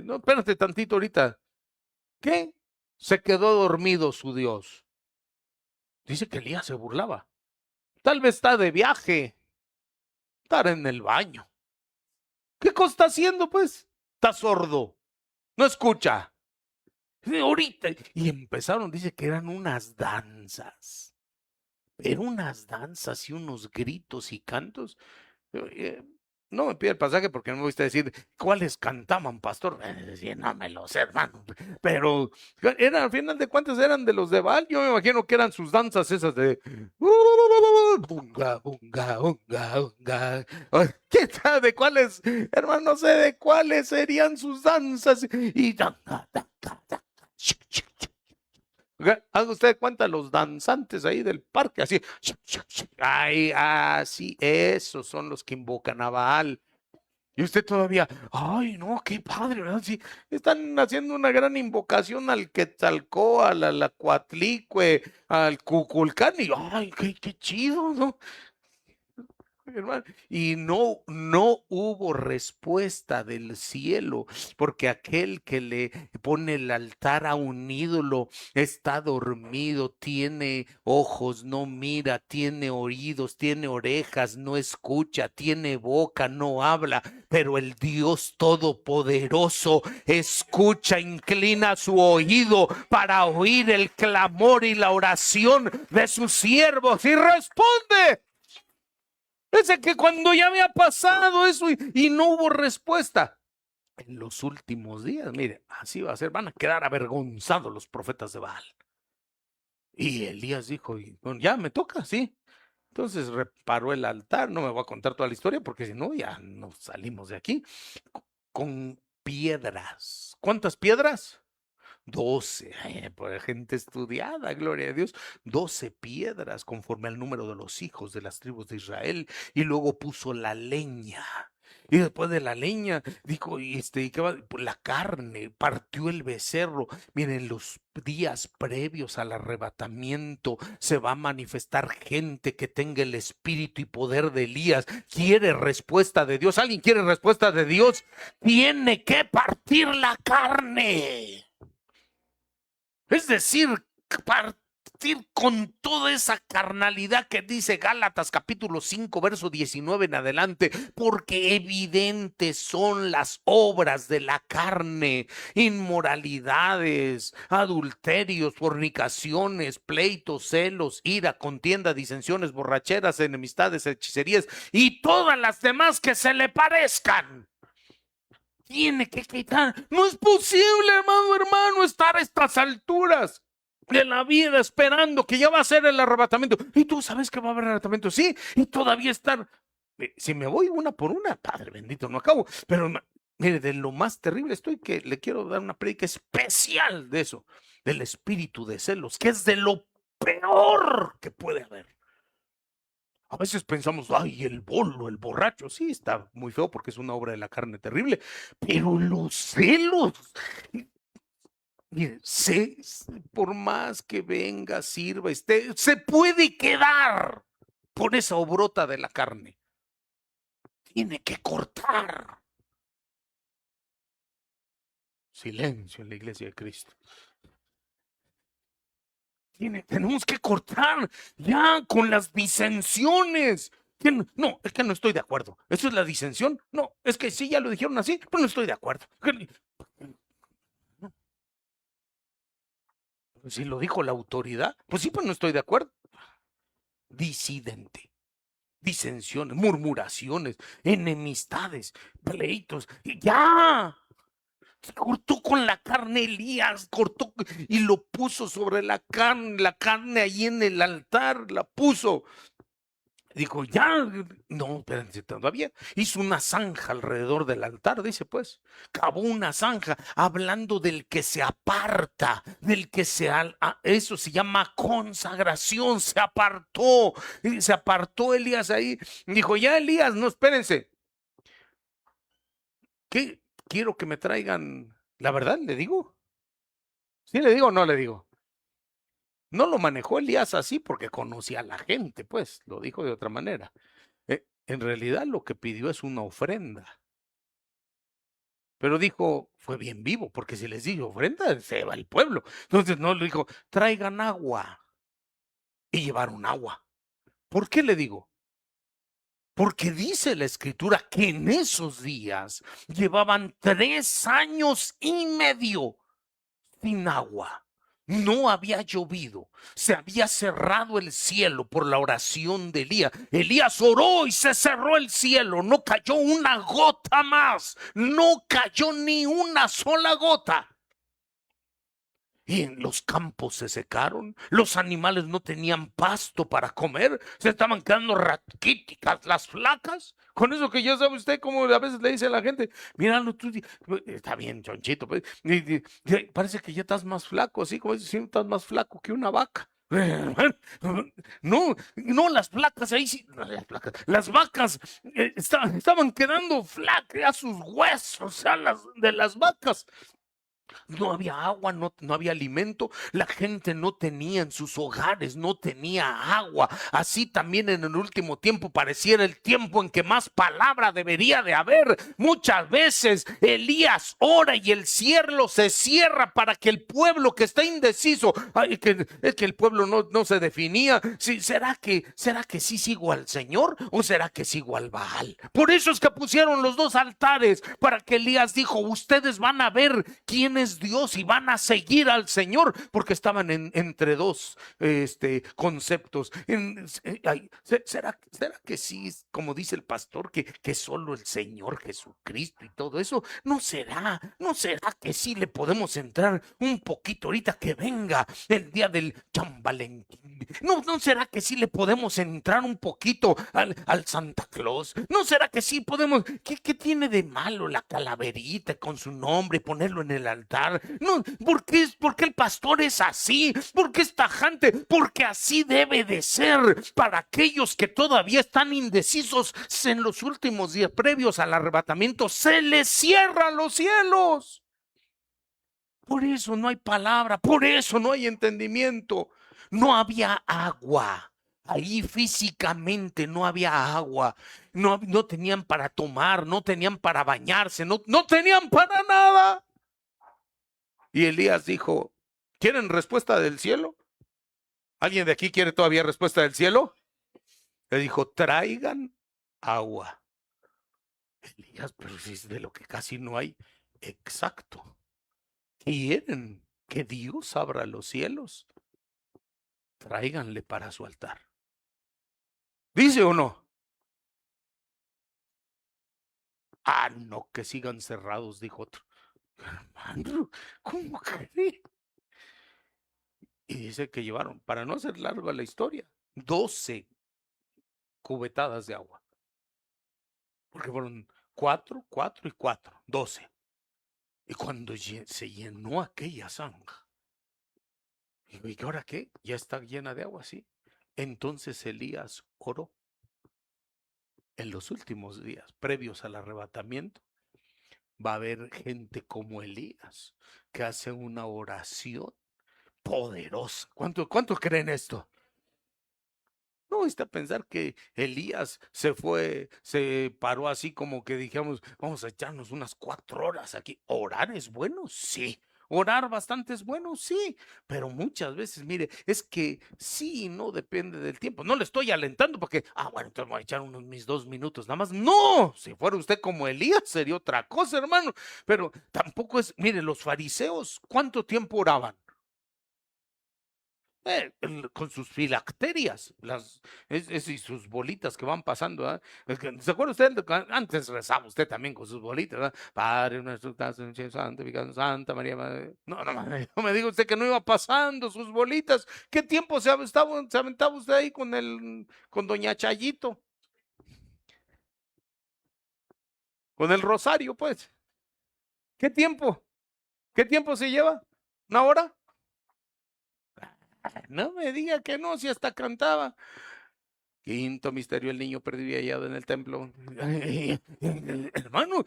S1: No, espérate tantito ahorita. ¿Qué? Se quedó dormido su Dios. Dice que Elías se burlaba. Tal vez está de viaje, estar en el baño. ¿Qué cosa está haciendo, pues? Está sordo, no escucha. Ahorita. Y empezaron, dice que eran unas danzas. Pero unas danzas y unos gritos y cantos. No me pide el pasaje porque no me gusta decir cuáles cantaban, pastor. No me lo sé, hermano. Pero eran, al final de cuentas, eran de los de Baal. Yo me imagino que eran sus danzas esas de bunga, bunga, bunga, bunga. ¿Qué tal? ¿De cuáles? Hermano, no sé de cuáles serían sus danzas. Y haga usted cuenta los danzantes ahí del parque, así. Ay, así, esos son los que invocan a Baal. Y usted todavía, ay, no, qué padre, ¿verdad? Sí, están haciendo una gran invocación al Quetzalcóatl, al Coatlicue, al Cuculcán, y ay, qué chido, ¿no? Hermano, y no hubo respuesta del cielo, porque aquel que le pone el altar a un ídolo está dormido, tiene ojos, no mira, tiene oídos, tiene orejas, no escucha, tiene boca, no habla, pero el Dios Todopoderoso escucha, inclina su oído para oír el clamor y la oración de sus siervos y responde. Es que cuando ya había pasado eso y no hubo respuesta, en los últimos días, mire, así va a ser, van a quedar avergonzados los profetas de Baal. Y Elías dijo, bueno, ya me toca, sí. Entonces reparó el altar, no me voy a contar toda la historia porque si no, ya nos salimos de aquí, con piedras. ¿Cuántas piedras? 12, por gente estudiada, gloria a Dios, 12 piedras conforme al número de los hijos de las tribus de Israel, y luego puso la leña. Y después de la leña, dijo, ¿qué va? Pues la carne, partió el becerro. Miren, los días previos al arrebatamiento se va a manifestar gente que tenga el espíritu y poder de Elías. ¿Quiere respuesta de Dios? ¿Alguien quiere respuesta de Dios? Tiene que partir la carne. Es decir, partir con toda esa carnalidad que dice Gálatas capítulo 5, verso 19 en adelante, porque evidentes son las obras de la carne: inmoralidades, adulterios, fornicaciones, pleitos, celos, ira, contienda, disensiones, borracheras, enemistades, hechicerías y todas las demás que se le parezcan. Tiene que quitar. No es posible, hermano, estar a estas alturas de la vida esperando que ya va a ser el arrebatamiento. Y tú sabes que va a haber arrebatamiento, sí, y todavía estar. Si me voy una por una, Padre bendito, no acabo. Pero mire, de lo más terrible estoy que le quiero dar una prédica especial de eso, del espíritu de celos, que es de lo peor que puede haber. A veces pensamos, ay, el bolo, el borracho, sí, está muy feo porque es una obra de la carne terrible, pero los celos, mire, por más que venga, sirva, se puede quedar por esa obrota de la carne. Tiene que cortar. Silencio en la iglesia de Cristo. Tenemos que cortar ya con las disensiones. No, es que no estoy de acuerdo. ¿Eso es la disensión? No, es que sí, ya lo dijeron así, pero no estoy de acuerdo. Si lo dijo la autoridad, pues sí, pues no estoy de acuerdo. Disidente, disensiones, murmuraciones, enemistades, pleitos. Ya, cortó con la carne Elías, cortó y lo puso sobre la carne ahí en el altar, la puso. Dijo, ya, no, espérense, todavía hizo una zanja alrededor del altar, dice pues, cavó una zanja, hablando del que se aparta, del que eso se llama consagración, se apartó Elías ahí, dijo, ya Elías, no, espérense, ¿qué? Quiero que me traigan, la verdad, le digo, sí le digo o no le digo. No lo manejó Elías así porque conocía a la gente, pues, lo dijo de otra manera. En realidad lo que pidió es una ofrenda. Pero dijo, fue bien vivo, porque si les digo ofrenda, se va el pueblo. Entonces no le dijo, traigan agua. Y llevaron agua. ¿Por qué le digo? Porque dice la escritura que en esos días llevaban 3 años y medio sin agua. No había llovido, se había cerrado el cielo por la oración de Elías. Elías oró y se cerró el cielo, no cayó una gota más, no cayó ni una sola gota. Y en los campos se secaron, los animales no tenían pasto para comer, se estaban quedando raquíticas las flacas. Con eso que ya sabe usted, como a veces le dice a la gente, míralo tú, está bien, chonchito, pues, parece que ya estás más flaco, así como si estás más flaco que una vaca. No, no, las flacas ahí sí, no, las vacas estaban quedando flacas a sus huesos, o sea, de las vacas. No había agua, no había alimento, la gente no tenía en sus hogares, no tenía agua. Así también en el último tiempo pareciera el tiempo en que más palabra debería de haber. Muchas veces Elías ora y el cielo se cierra para que el pueblo que está indeciso, es que el pueblo no se definía. Sí, ¿será que sí sigo al Señor o será que sigo al Baal? Por eso es que pusieron los dos altares, para que Elías dijo, ustedes van a ver quién es Dios y van a seguir al Señor, porque estaban entre dos conceptos. ¿Será que sí, como dice el pastor, que solo el Señor Jesucristo y todo eso? ¿No será que sí le podemos entrar un poquito ahorita que venga el día del San Valentín? ¿No será que sí le podemos entrar un poquito al Santa Claus? ¿No será que sí podemos? ¿Qué tiene de malo la calaverita con su nombre y ponerlo en el altar? No, ¿por qué el pastor es así? ¿Por qué es tajante? Porque así debe de ser para aquellos que todavía están indecisos en los últimos días previos al arrebatamiento. Se les cierran los cielos. Por eso no hay palabra, por eso no hay entendimiento. No había agua. Ahí físicamente no había agua. No tenían para tomar, no tenían para bañarse, no tenían para nada. Y Elías dijo, ¿quieren respuesta del cielo? ¿Alguien de aquí quiere todavía respuesta del cielo? Le dijo, traigan agua. Elías, pero si es de lo que casi no hay. Exacto. ¿Quieren que Dios abra los cielos? Tráiganle para su altar. ¿Dice o no? Ah, no, que sigan cerrados, dijo otro. Hermano, ¿cómo cree? Y dice que llevaron, para no hacer larga la historia, 12 cubetadas de agua. Porque fueron 4, 4 y 4, 12. Y cuando se llenó aquella zanja, digo, ¿y ahora qué? Ya está llena de agua, sí. Entonces Elías oró. en los últimos días, previos al arrebatamiento, va a haber gente como Elías, que hace una oración poderosa. ¿Cuántos creen esto? No, está a pensar que Elías se paró así como que dijamos, vamos a echarnos unas 4 horas aquí. ¿Orar es bueno? Sí. ¿Orar bastante es bueno? Sí. Pero muchas veces, mire, es que sí, no depende del tiempo. No le estoy alentando porque, bueno, entonces voy a echar unos mis 2 minutos nada más. No, si fuera usted como Elías sería otra cosa, hermano. Pero tampoco es, mire, los fariseos, ¿cuánto tiempo oraban? Con sus filacterias, y sus bolitas que van pasando. ¿Se acuerda usted? Antes rezaba usted también con sus bolitas. Padre nuestro, que estás en el cielo, santificado, Santa María, Madre. No, no, no me diga usted que no iba pasando sus bolitas. ¿Qué tiempo se aventaba usted ahí con Doña Chayito? Con el rosario, pues. ¿Qué tiempo? ¿Qué tiempo se lleva? ¿Una hora? No me diga que no, si hasta cantaba. Quinto misterio, el niño perdido y hallado en el templo. Hermano,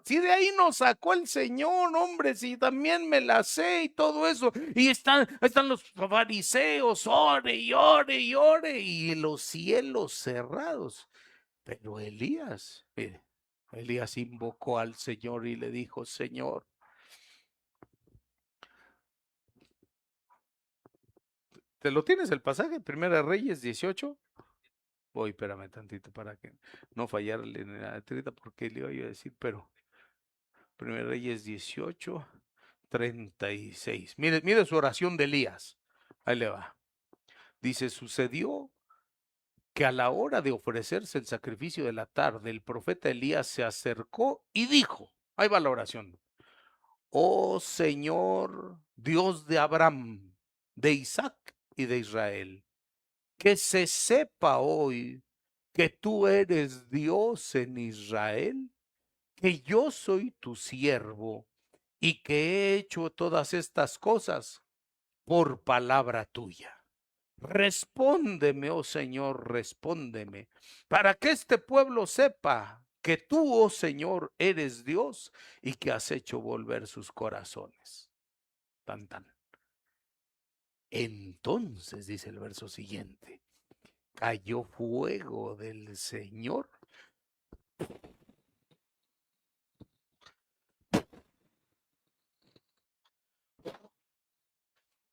S1: si de ahí nos sacó el Señor, hombre, si también me la sé y todo eso. Y están los fariseos, ore y ore y ore, y los cielos cerrados. Pero Elías, mire, Elías invocó al Señor y le dijo, Señor, ¿te lo tienes el pasaje? Primera Reyes 18. Voy, espérame tantito para que no fallarle en la letrita porque le iba a decir, pero Primera Reyes 18:36. Mire su oración de Elías. Ahí le va. Dice, sucedió que a la hora de ofrecerse el sacrificio de la tarde, el profeta Elías se acercó y dijo, ahí va la oración, oh Señor, Dios de Abraham, de Isaac y de Israel, que se sepa hoy que tú eres Dios en Israel, que yo soy tu siervo y que he hecho todas estas cosas por palabra tuya. Respóndeme, oh Señor, respóndeme, para que este pueblo sepa que tú, oh Señor, eres Dios y que has hecho volver sus corazones. Tan, tan. Entonces, dice el verso siguiente, cayó fuego del Señor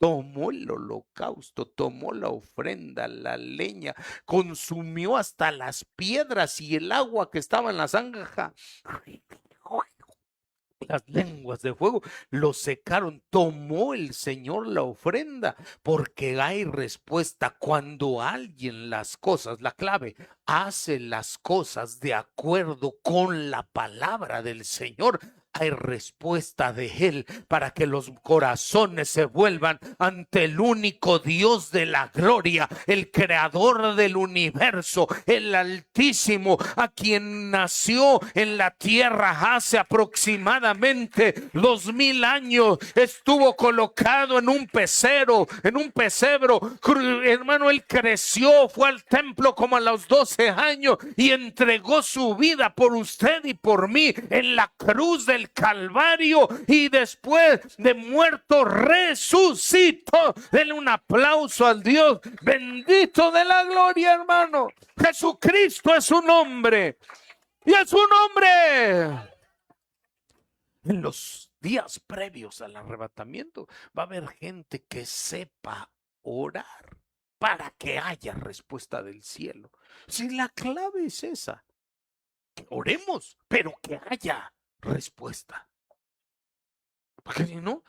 S1: tomó el holocausto, tomó la ofrenda, la leña, consumió hasta las piedras y el agua que estaba en la zanja. Las lenguas de fuego lo secaron. Tomó el Señor la ofrenda, porque hay respuesta cuando alguien las cosas, la clave, hace las cosas de acuerdo con la palabra del Señor. Hay respuesta de Él para que los corazones se vuelvan ante el único Dios de la gloria, el creador del universo, el Altísimo, a quien nació en la tierra hace aproximadamente 2000 años. Estuvo colocado en un pesebre. Hermano, él creció, fue al templo como a los 12 años y entregó su vida por usted y por mí en la cruz del Calvario, y después de muerto resucitó. Denle un aplauso al Dios bendito de la gloria, hermano. Jesucristo es su nombre y es su nombre. En los días previos al arrebatamiento va a haber gente que sepa orar para que haya respuesta del cielo. Si la clave es esa, que oremos, pero que haya respuesta. Porque si no,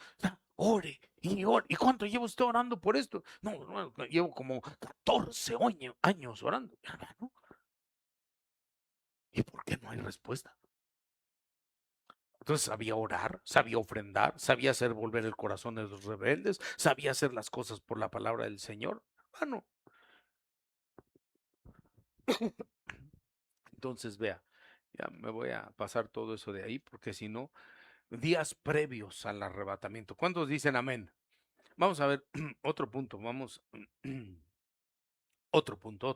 S1: ore y ore. ¿Y cuánto llevo usted orando por esto? No, llevo como 14 años orando. ¿No? ¿Y por qué no hay respuesta? Entonces sabía orar, sabía ofrendar, sabía hacer volver el corazón de los rebeldes, sabía hacer las cosas por la palabra del Señor. Bueno, entonces vea, ya me voy a pasar todo eso de ahí porque si no, días previos al arrebatamiento. ¿Cuántos dicen amén? Vamos a ver otro punto, vamos. otro punto,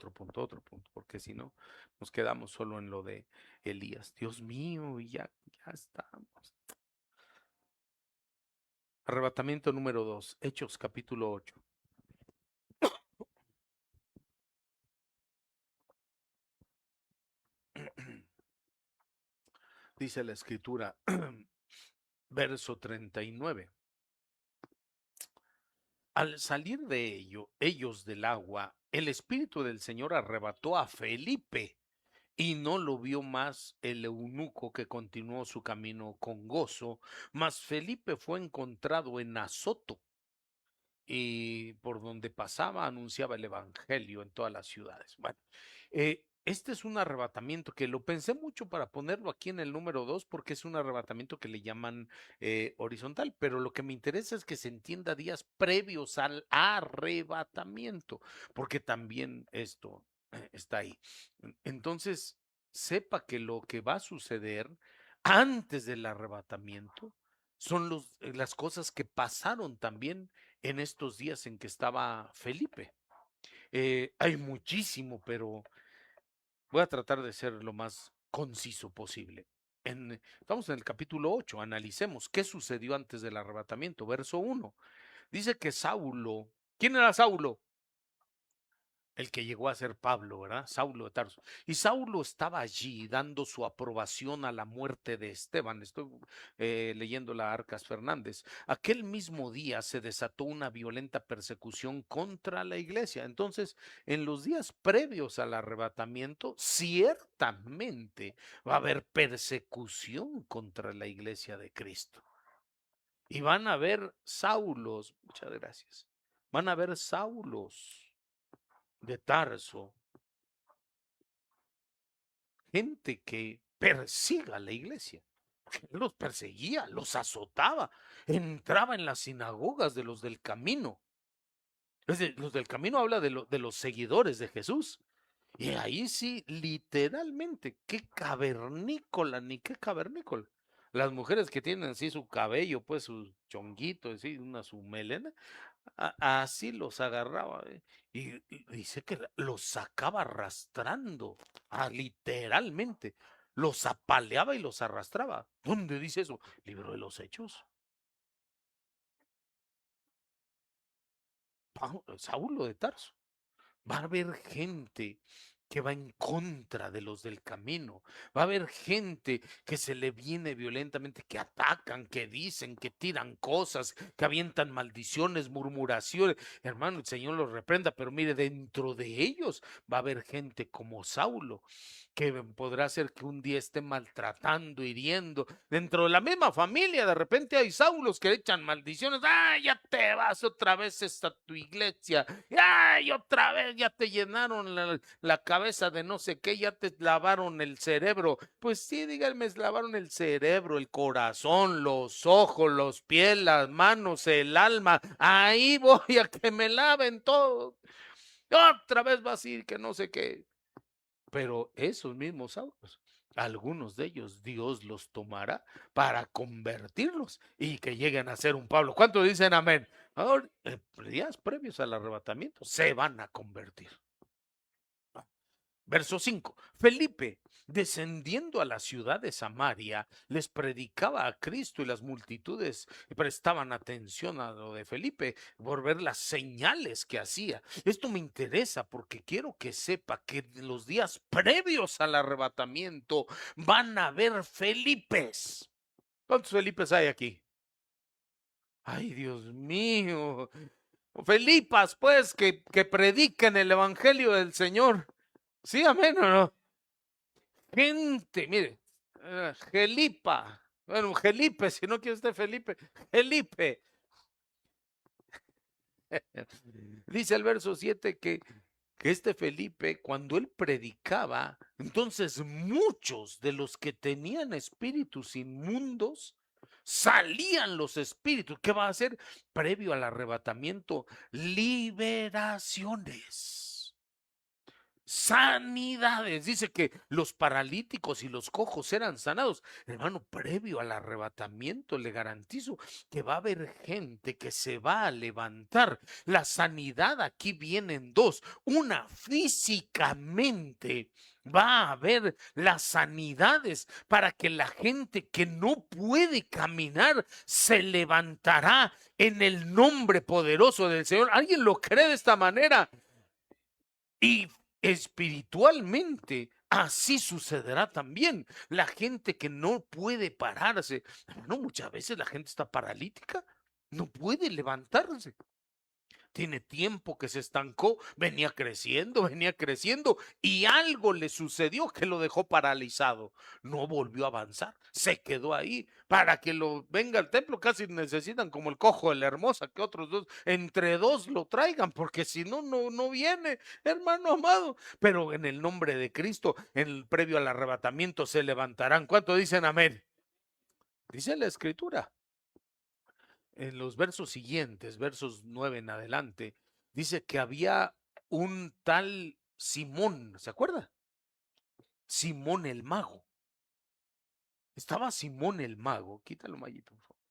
S1: porque si no, nos quedamos solo en lo de Elías. Dios mío, y ya estamos. Arrebatamiento número 2, Hechos capítulo 8. Dice la escritura, verso 39. Al salir de ellos del agua, el Espíritu del Señor arrebató a Felipe y no lo vio más el eunuco, que continuó su camino con gozo, mas Felipe fue encontrado en Azoto, y por donde pasaba anunciaba el evangelio en todas las ciudades. Bueno, este es un arrebatamiento que lo pensé mucho para ponerlo aquí en el número 2, porque es un arrebatamiento que le llaman horizontal, pero lo que me interesa es que se entienda días previos al arrebatamiento, porque también esto está ahí. Entonces, sepa que lo que va a suceder antes del arrebatamiento son las cosas que pasaron también en estos días en que estaba Felipe. Hay muchísimo, pero voy a tratar de ser lo más conciso posible. Estamos en el capítulo 8, analicemos qué sucedió antes del arrebatamiento. Verso 1, dice que Saulo, ¿quién era Saulo? El que llegó a ser Pablo, ¿verdad? Saulo de Tarso. Y Saulo estaba allí dando su aprobación a la muerte de Esteban. Estoy leyendo la Arcas Fernández. Aquel mismo día se desató una violenta persecución contra la iglesia. Entonces, en los días previos al arrebatamiento, ciertamente va a haber persecución contra la iglesia de Cristo. Y van a haber Saulos, muchas gracias, van a haber Saulos de Tarso, gente que persiga a la iglesia. Él los perseguía, los azotaba, entraba en las sinagogas de los del camino. Los del camino habla de los seguidores de Jesús. Y ahí sí, literalmente, qué cavernícola, ni qué cavernícola. Las mujeres que tienen así su cabello, pues su chonguito, así, su melena, así los agarraba, y dice que los sacaba arrastrando, literalmente, los apaleaba y los arrastraba. ¿Dónde dice eso? Libro de los Hechos. Saulo de Tarso. Va a haber gente que va en contra de los del camino. Va a haber gente que se le viene violentamente, que atacan, que dicen, que tiran cosas, que avientan maldiciones, murmuraciones. Hermano, el Señor los reprenda, pero mire, dentro de ellos va a haber gente como Saulo, que podrá ser que un día esté maltratando, hiriendo. Dentro de la misma familia, de repente hay Saulos que echan maldiciones. ¡Ay, ya te vas otra vez a tu iglesia! ¡Ay, otra vez! Ya te llenaron la cabeza de no sé qué, ya te lavaron el cerebro. Pues sí, díganme, lavaron el cerebro, el corazón, los ojos, los pies, las manos, el alma. Ahí voy a que me laven todo. Otra vez vas a ir que no sé qué. Pero esos mismos Saulos, algunos de ellos Dios los tomará para convertirlos y que lleguen a ser un Pablo. ¿Cuántos dicen amén? Ahora, días previos al arrebatamiento se van a convertir. Verso 5. Felipe, descendiendo a la ciudad de Samaria, les predicaba a Cristo, y las multitudes prestaban atención a lo de Felipe por ver las señales que hacía. Esto me interesa porque quiero que sepa que en los días previos al arrebatamiento van a haber Felipes. ¿Cuántos Felipes hay aquí? Ay, Dios mío. Felipas, pues, que prediquen el evangelio del Señor. Sí, amén o no. Gente, mire, Gelipa, bueno, Gelipe, si no quiere usted Felipe, Gelipe. Dice el verso 7 que este Felipe, cuando él predicaba, entonces muchos de los que tenían espíritus inmundos, salían los espíritus. ¿Qué va a hacer? Previo al arrebatamiento, liberaciones. sanidades. Dice que los paralíticos y los cojos eran sanados. Hermano, previo al arrebatamiento, le garantizo que va a haber gente que se va a levantar. La sanidad aquí viene en dos. Una, físicamente. Va a haber las sanidades para que la gente que no puede caminar se levantará en el nombre poderoso del Señor. ¿Alguien lo cree de esta manera? Y espiritualmente, así sucederá también. La gente que no puede pararse, no, muchas veces la gente está paralítica, no puede levantarse. Tiene tiempo que se estancó, venía creciendo y algo le sucedió que lo dejó paralizado. No volvió a avanzar, se quedó ahí. Para que lo venga al templo casi necesitan como el cojo de la hermosa, que otros dos, entre dos lo traigan, porque si no, no viene, hermano amado. Pero en el nombre de Cristo, en el previo al arrebatamiento se levantarán. ¿Cuánto dicen amén? Dice la escritura en los versos siguientes, versos 9 en adelante, dice que había un tal Simón, ¿se acuerda? Simón el mago. Estaba Simón el mago, quítalo, Mayito, por favor.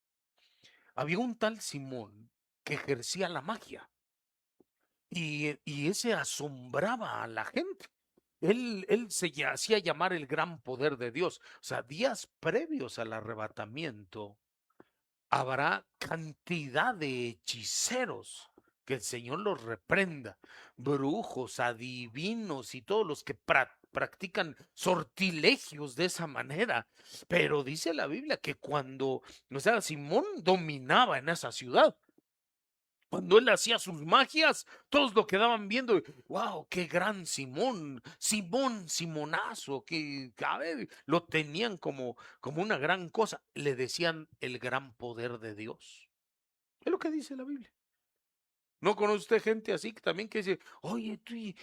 S1: Había un tal Simón que ejercía la magia y ese asombraba a la gente. Él se hacía llamar el gran poder de Dios. O sea, días previos al arrebatamiento, habrá cantidad de hechiceros, que el Señor los reprenda, brujos, adivinos y todos los que practican sortilegios de esa manera. Pero dice la Biblia que cuando, o sea, Simón dominaba en esa ciudad. Cuando él hacía sus magias, todos lo quedaban viendo. ¡Wow! ¡Qué gran Simón! Simón, Simonazo, que a ver, lo tenían como una gran cosa. Le decían el gran poder de Dios. Es lo que dice la Biblia. ¿No conoce usted gente así que también que dice, oye, tú y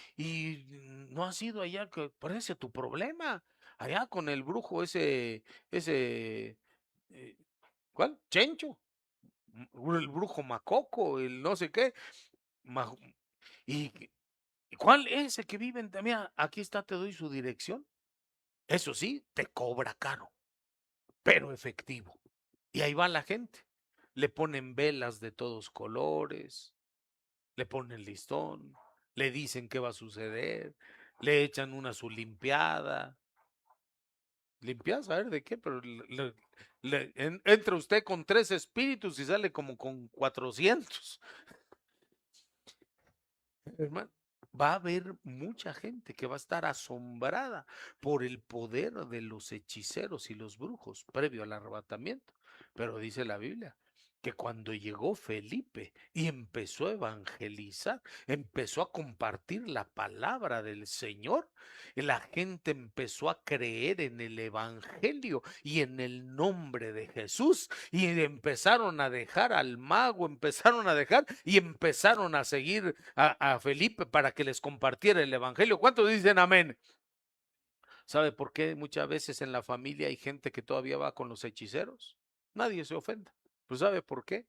S1: no has ido allá, que parece tu problema? Allá con el brujo ese, eh, ¿cuál? Chencho, el brujo Macoco, el no sé qué. Ma- ¿Y cuál es el que viven también? Aquí está, te doy su dirección. Eso sí, te cobra caro, pero efectivo. Y ahí va la gente. Le ponen velas de todos colores, le ponen listón, le dicen qué va a suceder, le echan una su limpiada. Limpiada, a ver de qué, pero entra usted con 3 espíritus y sale como con 400. Hermano, va a haber mucha gente que va a estar asombrada por el poder de los hechiceros y los brujos previo al arrebatamiento. Pero dice la Biblia que cuando llegó Felipe y empezó a evangelizar, empezó a compartir la palabra del Señor, la gente empezó a creer en el evangelio y en el nombre de Jesús y empezaron a dejar al mago, empezaron a dejar y empezaron a seguir a Felipe para que les compartiera el evangelio. ¿Cuántos dicen amén? ¿Sabe por qué muchas veces en la familia hay gente que todavía va con los hechiceros? Nadie se ofenda. ¿Pues sabe por qué?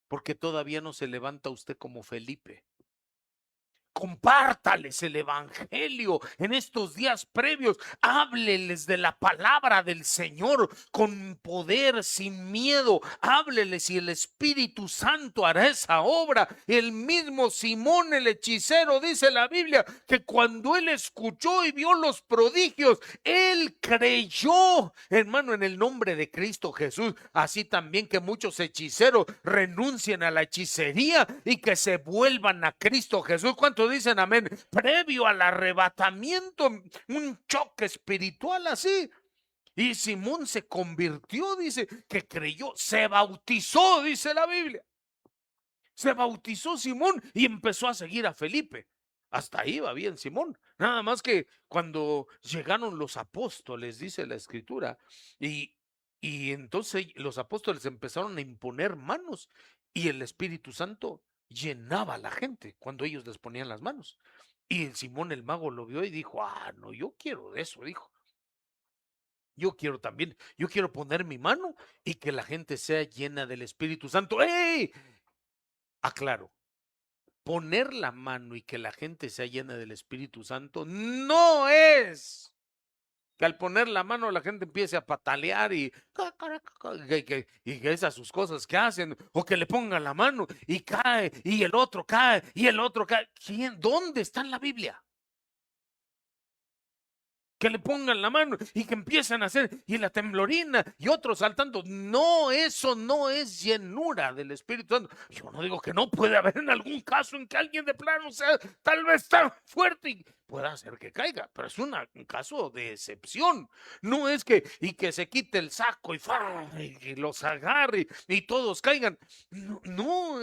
S1: Porque todavía no se levanta usted como Felipe. Compártales el evangelio en estos días previos. Hábleles de la palabra del Señor con poder, sin miedo. Hábleles y el Espíritu Santo hará esa obra. El mismo Simón el hechicero, dice la Biblia, que cuando él escuchó y vio los prodigios, él creyó, hermano, en el nombre de Cristo Jesús. Así también que muchos hechiceros renuncien a la hechicería y que se vuelvan a Cristo Jesús. ¿Cuántos dicen amén? Previo al arrebatamiento, un choque espiritual así. Y Simón se convirtió, dice, que creyó, se bautizó, dice la Biblia. Se bautizó Simón y empezó a seguir a Felipe. Hasta ahí va bien Simón. Nada más que cuando llegaron los apóstoles, dice la escritura, y, y entonces los apóstoles empezaron a imponer manos y el Espíritu Santo llenaba a la gente cuando ellos les ponían las manos. Y Simón el mago lo vio y dijo, no, yo quiero de eso, dijo. Yo quiero también, yo quiero poner mi mano y que la gente sea llena del Espíritu Santo. ¡Ey! Aclaro, poner la mano y que la gente sea llena del Espíritu Santo no es que al poner la mano la gente empiece a patalear y que esas sus cosas que hacen, o que le pongan la mano y cae, y el otro cae, y el otro cae. ¿Quién? ¿Dónde está en la Biblia? Que le pongan la mano y que empiezan a hacer, y la temblorina, y otros saltando. No, eso no es llenura del Espíritu Santo. Yo no digo que no puede haber en algún caso en que alguien de plano sea tal vez tan fuerte y pueda hacer que caiga, pero es un caso de excepción. No es que, y que se quite el saco y los agarre y todos caigan. No,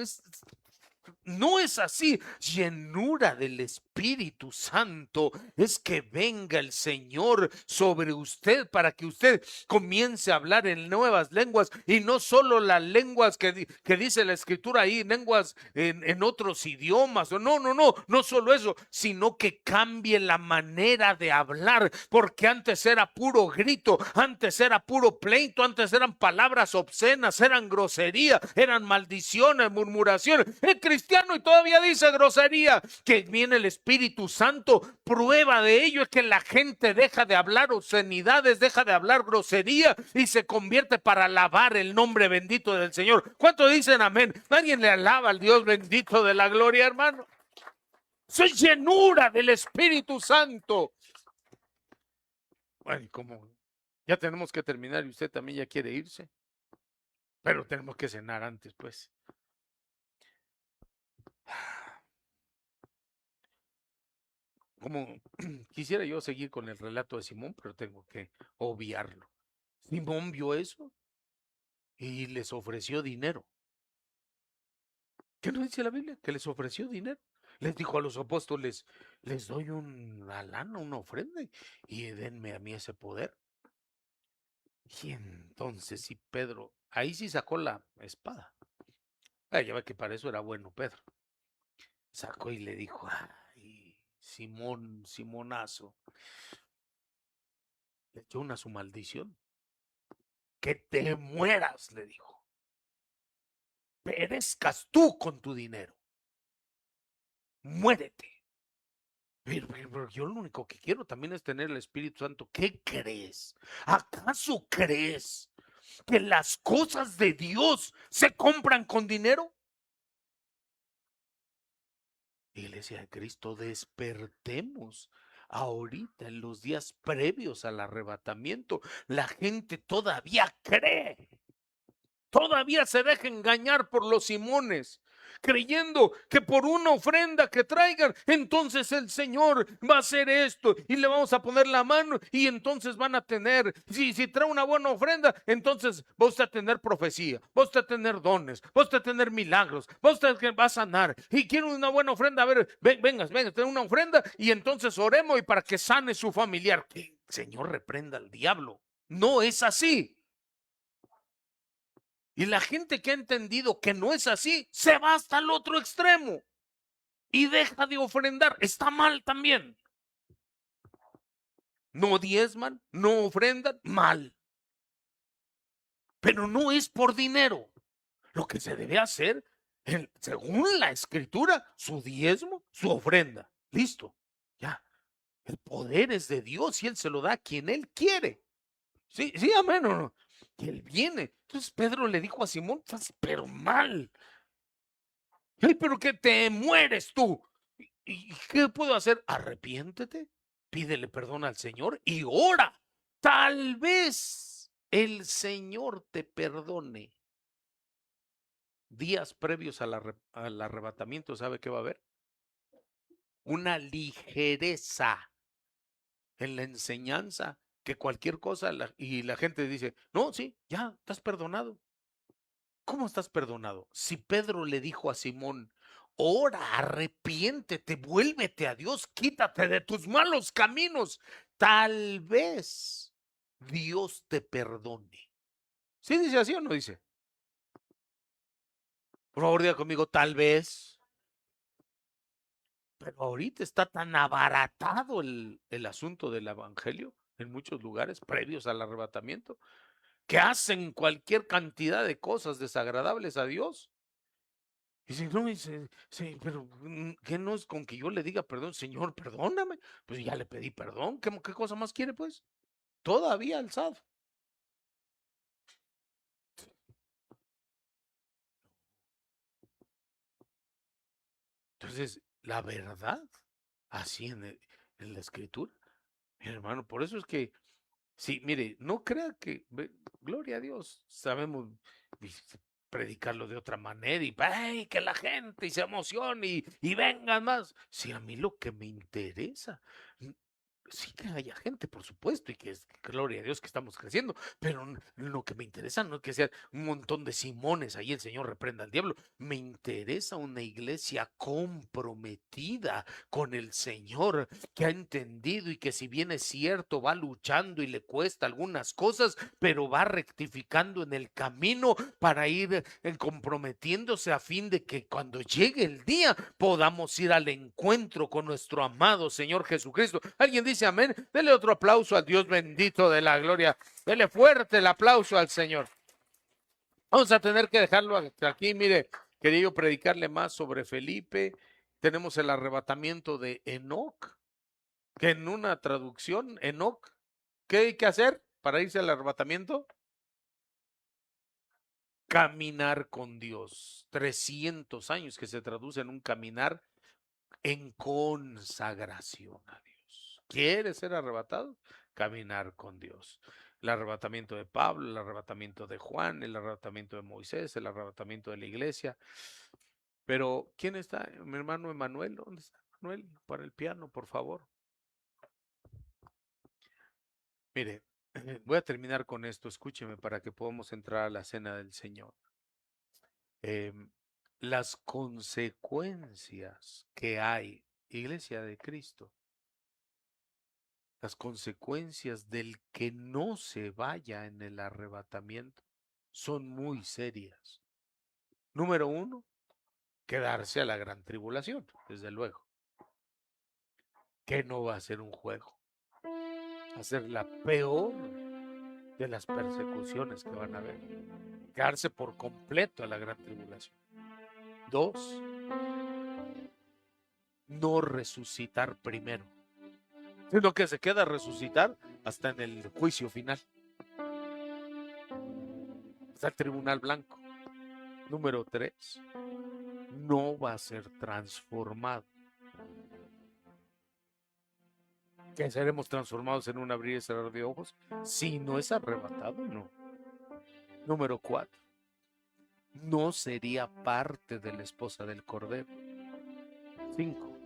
S1: no es así. Llenura del Espíritu Santo es que venga el Señor sobre usted para que usted comience a hablar en nuevas lenguas, y no solo las lenguas que dice la Escritura ahí, lenguas en otros idiomas. No solo eso, sino que cambie la manera de hablar, porque antes era puro grito, antes era puro pleito, antes eran palabras obscenas, eran groserías, eran maldiciones, murmuraciones. El cristiano y todavía dice grosería. Que viene el Espíritu Santo, prueba de ello es que la gente deja de hablar obscenidades, deja de hablar grosería y se convierte para alabar el nombre bendito del Señor. ¿Cuántos dicen amén? ¿Alguien le alaba al Dios bendito de la gloria, hermano? Soy llenura del Espíritu Santo. Bueno, y como ya tenemos que terminar y usted también ya quiere irse, pero tenemos que cenar antes, pues. Como quisiera yo seguir con el relato de Simón, pero tengo que obviarlo. Simón vio eso y les ofreció dinero. ¿Qué no dice la Biblia? Que les ofreció dinero. Les dijo a los apóstoles, les doy una lana, una ofrenda, y denme a mí ese poder. Y entonces, si Pedro, ahí sí sacó la espada. Ya ve que para eso era bueno Pedro. Sacó y le dijo, ay, Simón, Simonazo, le echó una su maldición. Que te mueras, le dijo. Perezcas tú con tu dinero. Muérete. Pero yo lo único que quiero también es tener el Espíritu Santo. ¿Qué crees? ¿Acaso crees que las cosas de Dios se compran con dinero? Iglesia de Cristo, despertemos. Ahorita, en los días previos al arrebatamiento, la gente todavía cree. Todavía se deja engañar por los Simones, creyendo que por una ofrenda que traigan, entonces el Señor va a hacer esto y le vamos a poner la mano y entonces van a tener, si trae una buena ofrenda, entonces va usted a tener profecía, va usted a tener dones, va usted a tener milagros, va usted que va a sanar y quiere una buena ofrenda. A ver, venga, ten una ofrenda y entonces oremos y para que sane su familiar. Que el Señor reprenda al diablo. No es así. Y la gente que ha entendido que no es así, se va hasta el otro extremo y deja de ofrendar. Está mal también. No diezman, no ofrendan, mal. Pero no es por dinero. Lo que se debe hacer, según la Escritura, su diezmo, su ofrenda. Listo, ya. El poder es de Dios y Él se lo da a quien Él quiere. Sí, sí, amén o no. Y Él viene. Entonces Pedro le dijo a Simón, pero mal. Ay, pero que te mueres tú. ¿Y qué puedo hacer? Arrepiéntete, pídele perdón al Señor y ora. Tal vez el Señor te perdone. Días previos al arrebatamiento, ¿sabe qué va a haber? Una ligereza en la enseñanza, que cualquier cosa, y la gente dice, no, sí, ya estás perdonado. ¿Cómo estás perdonado? Si Pedro le dijo a Simón, ora, arrepiéntete, vuélvete a Dios, quítate de tus malos caminos, tal vez Dios te perdone. ¿Sí dice así o no dice? Por favor, diga conmigo, tal vez. Pero ahorita está tan abaratado el asunto del evangelio en muchos lugares previos al arrebatamiento, que hacen cualquier cantidad de cosas desagradables a Dios. Y dice, no, dice, sí, pero ¿qué no es con que yo le diga perdón? Señor, perdóname. Pues ya le pedí perdón. ¿Qué cosa más quiere, pues? Todavía alzado. Entonces, la verdad, así en la escritura, mi hermano, por eso es que, sí, mire, no crea que, gloria a Dios, sabemos predicarlo de otra manera y ¡ay! Que la gente se emocione y vengan más. Si a mí lo que me interesa, sí que haya gente, por supuesto, y que es gloria a Dios que estamos creciendo, pero lo que me interesa no es que sea un montón de Simones, ahí el Señor reprenda al diablo, me interesa una iglesia comprometida con el Señor, que ha entendido y que si bien es cierto, va luchando y le cuesta algunas cosas, pero va rectificando en el camino para ir comprometiéndose a fin de que cuando llegue el día podamos ir al encuentro con nuestro amado Señor Jesucristo. ¿Alguien dice amén? Dele otro aplauso al Dios bendito de la gloria. Dele fuerte el aplauso al Señor. Vamos a tener que dejarlo aquí. Mire, quería yo predicarle más sobre Felipe. Tenemos el arrebatamiento de Enoc, que en una traducción, Enoc, ¿qué hay que hacer para irse al arrebatamiento? Caminar con Dios. 300 años que se traduce en un caminar en consagración a Dios. ¿Quieres ser arrebatado? Caminar con Dios. El arrebatamiento de Pablo, el arrebatamiento de Juan, el arrebatamiento de Moisés, el arrebatamiento de la iglesia. Pero, ¿quién está? Mi hermano Emanuel. ¿Dónde está Emanuel? Para el piano, por favor. Mire, voy a terminar con esto. Escúcheme para que podamos entrar a la cena del Señor. Eh, las consecuencias que hay, Iglesia de Cristo, las consecuencias del que no se vaya en el arrebatamiento son muy serias. Número uno, quedarse a la gran tribulación, desde luego, que no va a ser un juego, va a ser la peor de las persecuciones que van a haber, quedarse por completo a la gran tribulación. Dos, no resucitar primero, sino que se queda a resucitar hasta en el juicio final, hasta el tribunal blanco. Número tres, no va a ser transformado. ¿Que seremos transformados en un abrir y cerrar de ojos? Si no es arrebatado, no. Número 4, no sería parte de la esposa del Cordero. 5,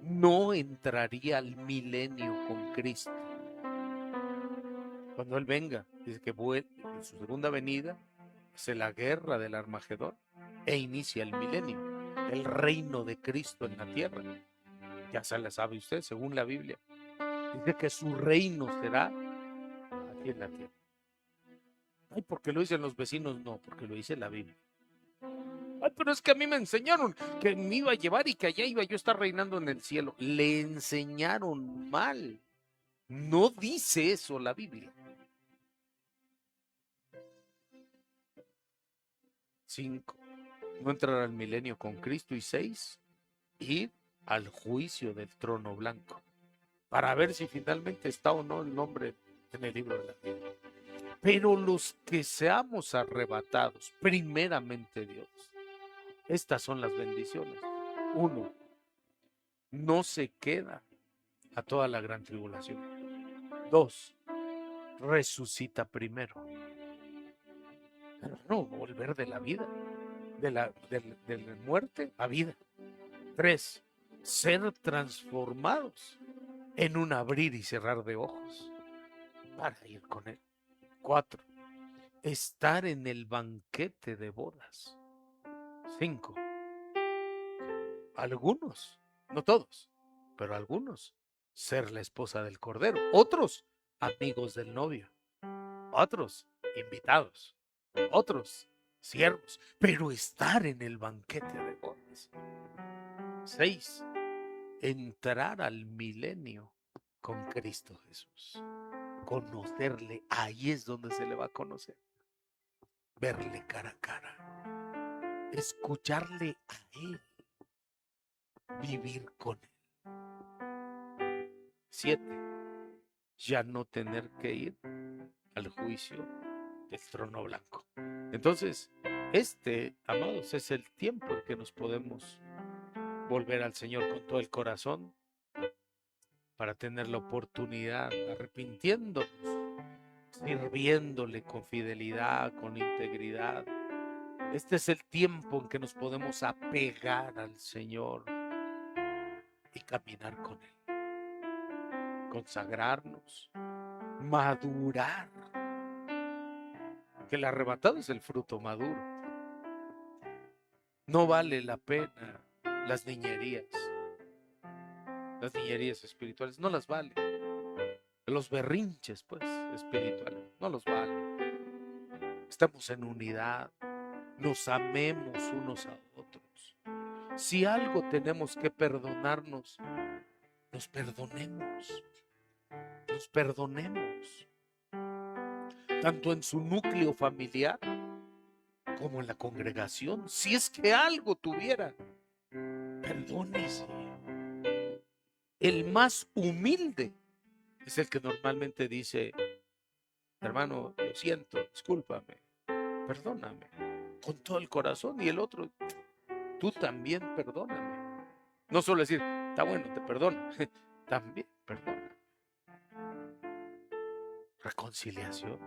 S1: no entraría al milenio con Cristo. Cuando Él venga, dice que vuelve en su segunda venida, hace la guerra del Armagedón e inicia el milenio, el reino de Cristo en la tierra. Ya se la sabe usted, según la Biblia. Dice que su reino será aquí en la tierra. Ay, porque lo dicen los vecinos, no, porque lo dice la Biblia. Ay, pero es que a mí me enseñaron que me iba a llevar y que allá iba yo a estar reinando en el cielo. Le enseñaron mal. No dice eso la Biblia. 5, no entrar al milenio con Cristo. Y 6, ir al juicio del trono blanco para ver si finalmente está o no el nombre en el libro de la Biblia. Pero los que seamos arrebatados, primeramente Dios, estas son las bendiciones. 1, no se queda a toda la gran tribulación. 2, resucita primero. No, volver de la vida, de la muerte a vida. 3, ser transformados en un abrir y cerrar de ojos para ir con Él. 4, estar en el banquete de bodas. 5, algunos, no todos, pero algunos, ser la esposa del Cordero. Otros, amigos del novio. Otros, invitados. Otros, siervos. Pero estar en el banquete de bodas. 6, entrar al milenio con Cristo Jesús. Conocerle, ahí es donde se le va a conocer. Verle cara a cara. escucharle a Él, vivir con Él. 7, ya no tener que ir al juicio del trono blanco. Entonces, amados, es el tiempo en que nos podemos volver al Señor con todo el corazón para tener la oportunidad, arrepintiéndonos, sirviéndole con fidelidad, con integridad. Este es el tiempo en que nos podemos apegar al Señor y caminar con Él, consagrarnos, madurar. Que el arrebatado es el fruto maduro. No vale la pena las niñerías espirituales, no las vale. Los berrinches, pues, espirituales, no los vale. Estamos en unidad, nos amemos unos a otros. Si algo tenemos que perdonarnos, nos perdonemos, tanto en su núcleo familiar como en la congregación. Si es que algo tuviera, perdónese. El más humilde es el que normalmente dice: hermano, lo siento, discúlpame, perdóname, con todo el corazón. Y el otro: tú también perdóname. No solo decir, está bueno, te perdono, también perdona. Reconciliación.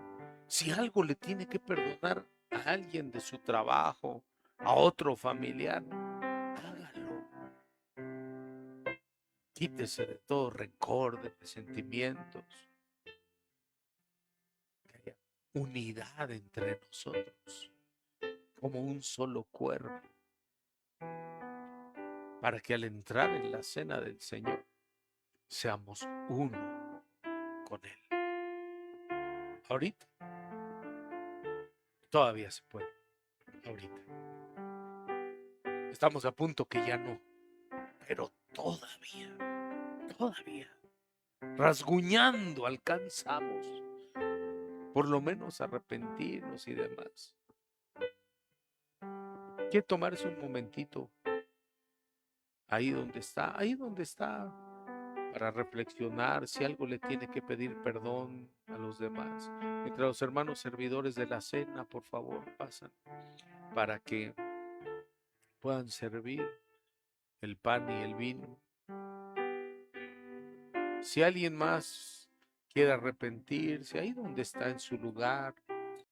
S1: Si algo le tiene que perdonar a alguien de su trabajo, a otro familiar, hágalo. Quítese de todo rencor, de resentimientos. Que haya unidad entre nosotros, como un solo cuerpo, para que al entrar en la cena del Señor seamos uno con Él. Ahorita todavía se puede. Ahorita estamos a punto que ya no, pero todavía, rasguñando alcanzamos por lo menos arrepentirnos y demás. Quiere tomarse un momentito ahí donde está, para reflexionar si algo le tiene que pedir perdón a los demás. Mientras los hermanos servidores de la cena, por favor, pasan para que puedan servir el pan y el vino. Si alguien más quiere arrepentirse, ahí donde está en su lugar,